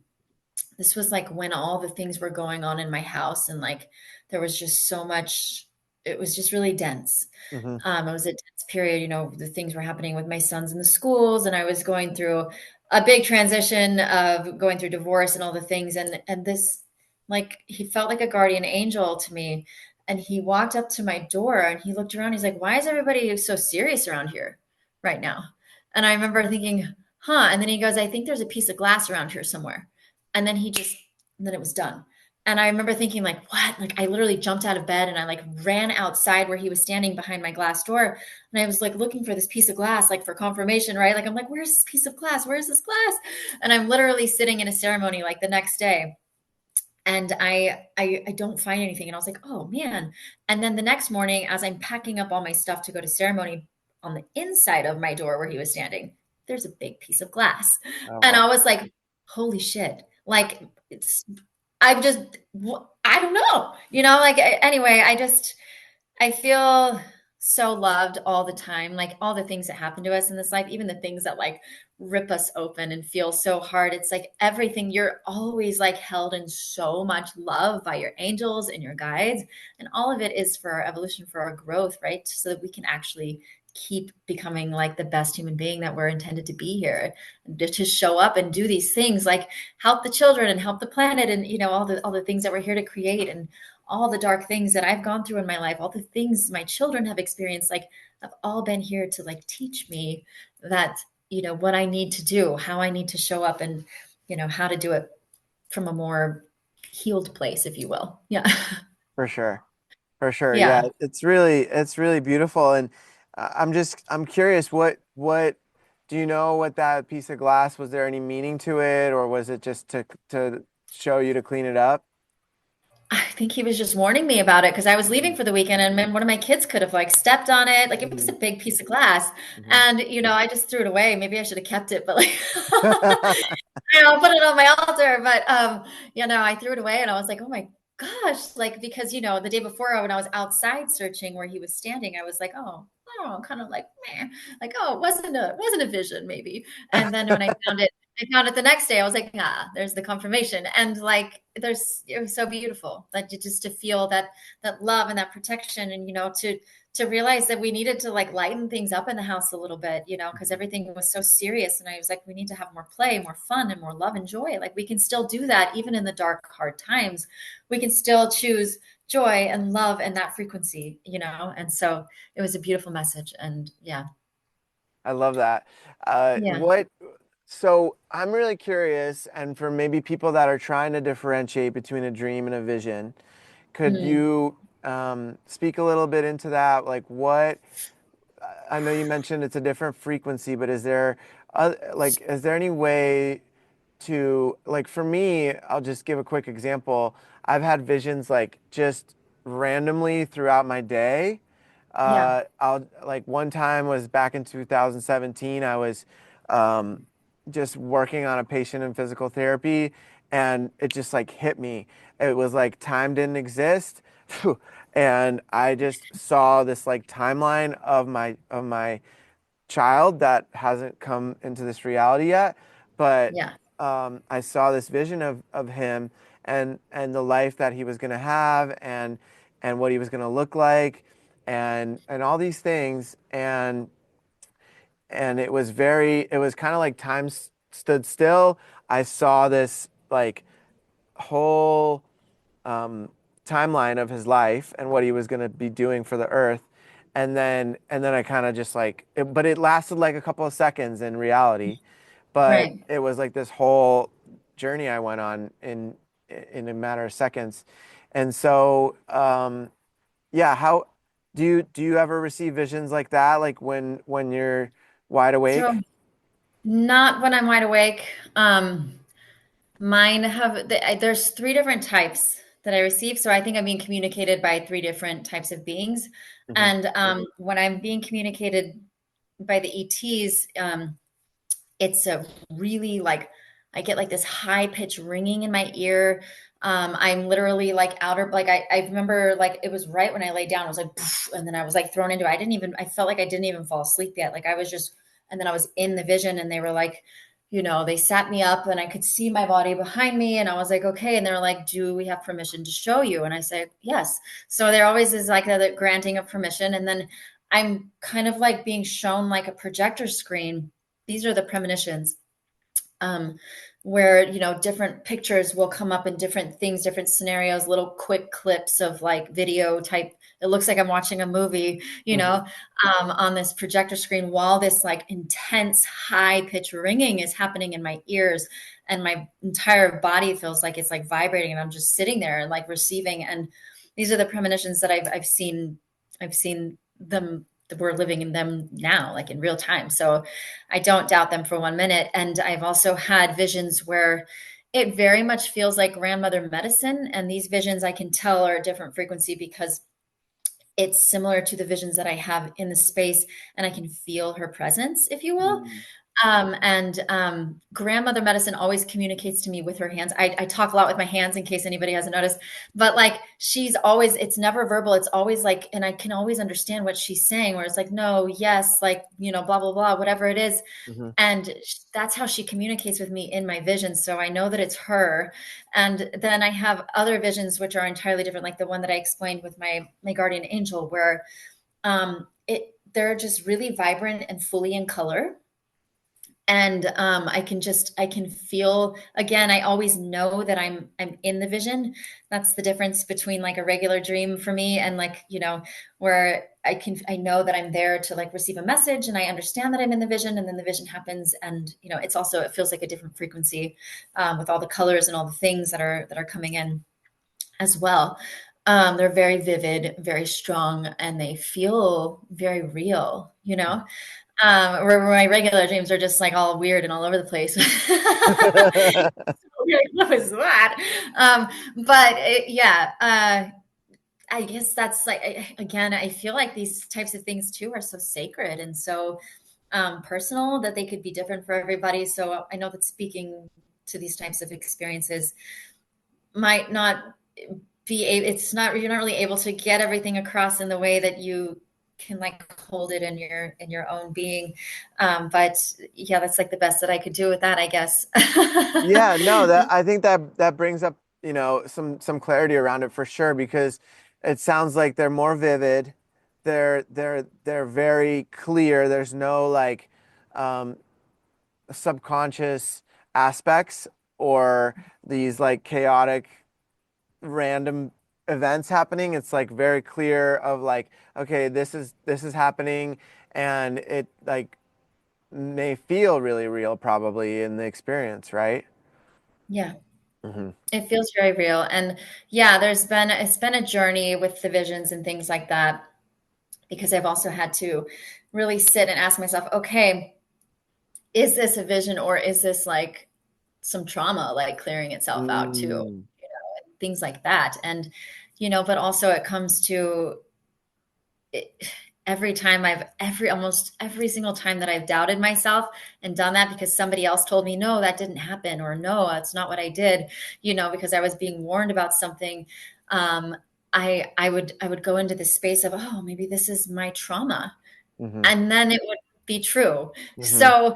this was like when all the things were going on in my house, and like there was just so much, it was just really dense. Hmm. It was a tense period, the things were happening with my sons in the schools, and I was going through a big transition of going through divorce and all the things. And this Like he felt like a guardian angel to me. And he walked up to my door and he looked around. He's like, "Why is everybody so serious around here right now?" And I remember thinking, huh. And then he goes, "I think there's a piece of glass around here somewhere." And then and then it was done. And I remember thinking, like, what? Like, I literally jumped out of bed and I like ran outside where he was standing behind my glass door. And I was like looking for this piece of glass, like for confirmation, right? Like, I'm like, "Where's this piece of glass? Where's this glass?" And I'm literally sitting in a ceremony like the next day and I don't find anything. And I was like, "Oh man." And then the next morning, as I'm packing up all my stuff to go to ceremony, on the inside of my door where he was standing, there's a big piece of glass. Oh, And wow. I was like, "Holy shit." Like it's I'm just I don't know. Like anyway, I feel so loved all the time. Like all the things that happen to us in this life, even the things that like rip us open and feel so hard. It's like everything, you're always like held in so much love by your angels and your guides. And all of it is for our evolution, for our growth, right? So that we can actually keep becoming like the best human being that we're intended to be here, and to show up and do these things like help the children and help the planet, and all the things that we're here to create, and all the dark things that I've gone through in my life, all the things my children have experienced, like have all been here to like teach me that, what I need to do, how I need to show up, and, how to do it from a more healed place, if you will. Yeah. For sure. For sure. Yeah, Yeah. it's really beautiful. And I'm curious, what do you know what that piece of glass, was there any meaning to it, or was it just to show you to clean it up? I think he was just warning me about it because I was leaving Mhm. for the weekend and then one of my kids could have like stepped on it. Like it was Mhm. a big piece of glass. Mhm. And, I just threw it away. Maybe I should have kept it, but like put it on my altar. But I threw it away and I was like, "Oh my gosh." Like because the day before when I was outside searching where he was standing, I was like, "Oh, kind of like meh. Like, oh, it wasn't a vision, maybe." And then when I found it the next day, I was like, there's the confirmation. And like it was so beautiful. Like just to feel that love and that protection, and to realize that we needed to like lighten things up in the house a little bit, because everything was so serious. And I was like, we need to have more play, more fun, and more love and joy. Like we can still do that even in the dark, hard times. We can still choose joy and love and that frequency. And so it was a beautiful message. And yeah. I love that. Yeah. What So I'm really curious, and for maybe people that are trying to differentiate between a dream and a vision, could Mm. you speak a little bit into that? Like, I know you mentioned it's a different frequency, but is there any way to, like, for me, I'll just give a quick example. I've had visions like just randomly throughout my day. Yeah. I'll like one time was back in 2017. I was um, just working on a patient in physical therapy, and it just like hit me. It was like time didn't exist. And I just saw this like timeline of my child that hasn't come into this reality yet, but Yeah. I saw this vision of him, and the life that he was going to have, and what he was going to look like, and all these things, and it was kind of like time stood still. I saw this like whole um, timeline of his life and what he was going to be doing for the earth. And then I kind of just but it lasted like a couple of seconds in reality, but Right. it was like this whole journey I went on in a matter of seconds. And so, yeah, how do you ever receive visions like that, like when you're wide So awake? not when I'm wide awake. Mine there's three different types that I receive. So I think I'm being communicated by three different types of beings. Hmm. And when I'm being communicated by the ETs, it's a really like I get like this high pitch ringing in my ear. I'm literally like outer like I remember like it was right when I laid down, it was like poof, and then I was like thrown into it. I felt like I didn't even fall asleep yet. Like I was just and then I was in the vision and they were like, they sat me up and I could see my body behind me and I was like, okay. And they're like, do we have permission to show you? And I said, yes. So there always is like the granting of permission. And then I'm kind of like being shown like a projector screen. These are the premonitions. Um, where different pictures will come up in different things, different scenarios, little quick clips of like video type. It looks like I'm watching a movie, Hmm. on this projector screen, while this like intense high pitch ringing is happening in my ears, and my entire body feels like it's like vibrating, and I'm just sitting there and like receiving. And these are the premonitions that I've seen them, that we're living in them now, like in real time. So I don't doubt them for 1 minute. And I've also had visions where it very much feels like grandmother medicine. And these visions I can tell are a different frequency because it's similar to the visions that I have in the space, and I can feel her presence, if you will. Mm. And grandmother medicine always communicates to me with her hands. I talk a lot with my hands in case anybody hasn't noticed, but like she's always, it's never verbal. It's always like, and I can always understand what she's saying, where it's like, no, yes, like, blah, blah, blah, whatever it is. Hmm. And that's how she communicates with me in my visions. So I know that it's her. And then I have other visions, which are entirely different, like the one that I explained with my guardian angel, where they're just really vibrant and fully in color. And I can feel, again, I always know that I'm in the vision. That's the difference between like a regular dream for me, and like, where I know that I'm there to like receive a message, and I understand that I'm in the vision, and then the vision happens. And it's also, it feels like a different frequency, with all the colors and all the things that are coming in as well. They're very vivid, very strong, and they feel very real, where my regular dreams are just like all weird and all over the place. What was that? But yeah, I guess that's like, again, I feel like these types of things too are so sacred and so personal that they could be different for everybody. So I know that speaking to these types of experiences might not it's not, you're not really able to get everything across in the way that you can like hold it in your own being. But yeah, that's like the best that I could do with that, I guess. Yeah, no, that I think that brings up, some clarity around it for sure because it sounds like they're more vivid. They're very clear. There's no like um subconscious aspects or these like chaotic random events happening. It's like very clear of like, okay, this is happening and it like may feel really real probably in the experience, right? Yeah, Hmm. it feels very real. And yeah, it's been a journey with the visions and things like that, because I've also had to really sit and ask myself, okay, is this a vision, or is this like some trauma like clearing itself out too? Mm. Things like that. And but also it comes to it, every time almost every single time that I've doubted myself and done that because somebody else told me, no, that didn't happen, or no, that's not what I did, because I was being warned about something. um I would go into this space of, oh, maybe this is my trauma, Hmm. and then it would be true. Hmm. So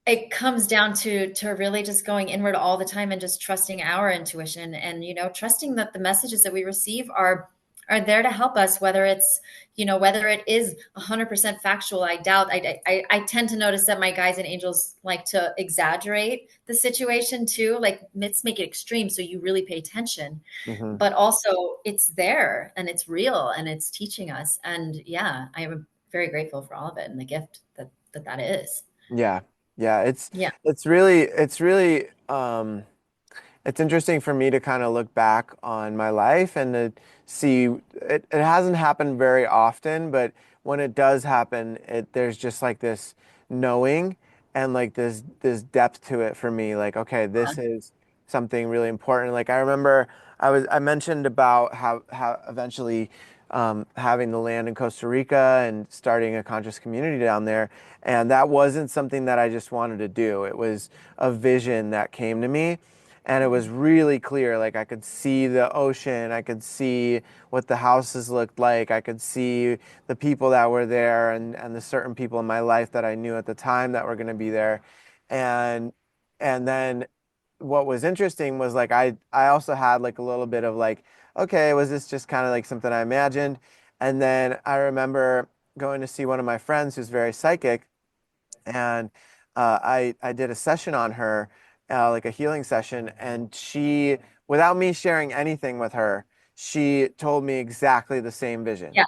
it comes down to really just going inward all the time and just trusting our intuition, and trusting that the messages that we receive are there to help us, whether it is 100% factual. I doubt. I tend to notice that my guides and angels like to exaggerate the situation too, like let's make it extreme so you really pay attention, Hmm. but also it's there and it's real and it's teaching us. And yeah, I am very grateful for all of it and the gift that is. Yeah. Yeah. Yeah. It's really it's interesting for me to kind of look back on my life and to see it hasn't happened very often, but when it does happen, there's just like this knowing and like this depth to it for me. Like, okay, this is something really important. Like I remember I mentioned about how eventually having the land in Costa Rica and starting a conscious community down there. And that wasn't something that I just wanted to do. It was a vision that came to me. And it was really clear. Like I could see the ocean, I could see what the houses looked like, I could see the people that were there and the certain people in my life that I knew at the time that were going to be there. And and then what was interesting was like I also had like a little bit of like, okay, was this just kind of like something I imagined? And then I remember going to see one of my friends who's very psychic, and I did a session on her like a healing session, and she, without me sharing anything with her, she told me exactly the same vision. Yeah.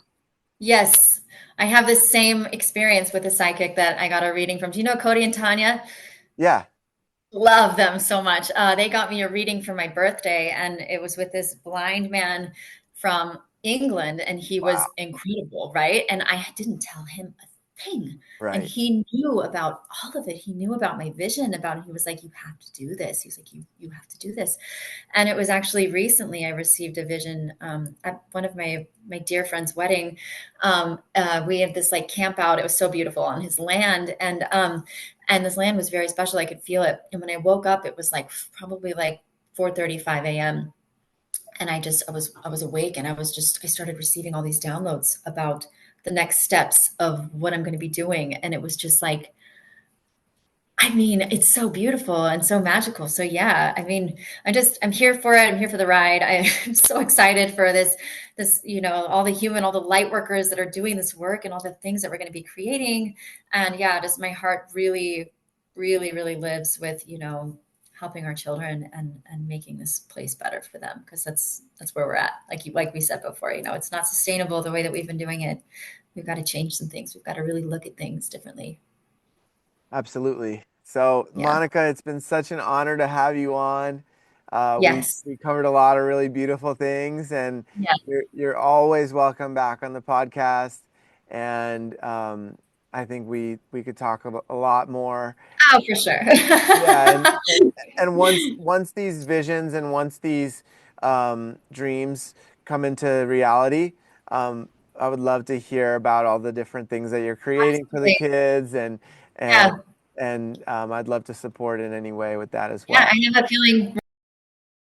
Yes. I have this same experience with a psychic that I got a reading from. Do you know Cody and Tanya? Yeah, Love them so much. They got me a reading for my birthday, and it was with this blind man from England, and he wow, was incredible, right? And I didn't tell him a thing. And right. he knew about all of it. He knew about my vision, about he was like, you have to do this. He was like, you have to do this. And it was actually recently I received a vision at one of my dear friend's wedding. We had this like camp out. It was so beautiful on his land, and this land was very special. I could feel it. And when I woke up, it was like probably like 4:35 a.m. And I was awake, and I started receiving all these downloads about the next steps of what I'm going to be doing. And it was just like, I mean, it's so beautiful and so magical. So yeah, I mean, I'm here for it. I'm here for the ride. I'm so excited for this, all the all the light workers that are doing this work and all the things that we're going to be creating. And yeah, just my heart really, really, really lives with, helping our children and making this place better for them, because that's where we're at. Like we said before, it's not sustainable the way that we've been doing it. We've got to change some things. We've got to really look at things differently. Absolutely. So, Yeah. Monica, it's been such an honor to have you on. We Yes. we covered a lot of really beautiful things, and Yeah. you're always welcome back on the podcast. And I think we could talk about a lot more. Oh, for sure. Yeah, and once these visions and once these dreams come into reality, I would love to hear about all the different things that you're creating for the Absolutely. kids, and Yeah. I'd love to support in any way with that as Yeah. well. I have a feeling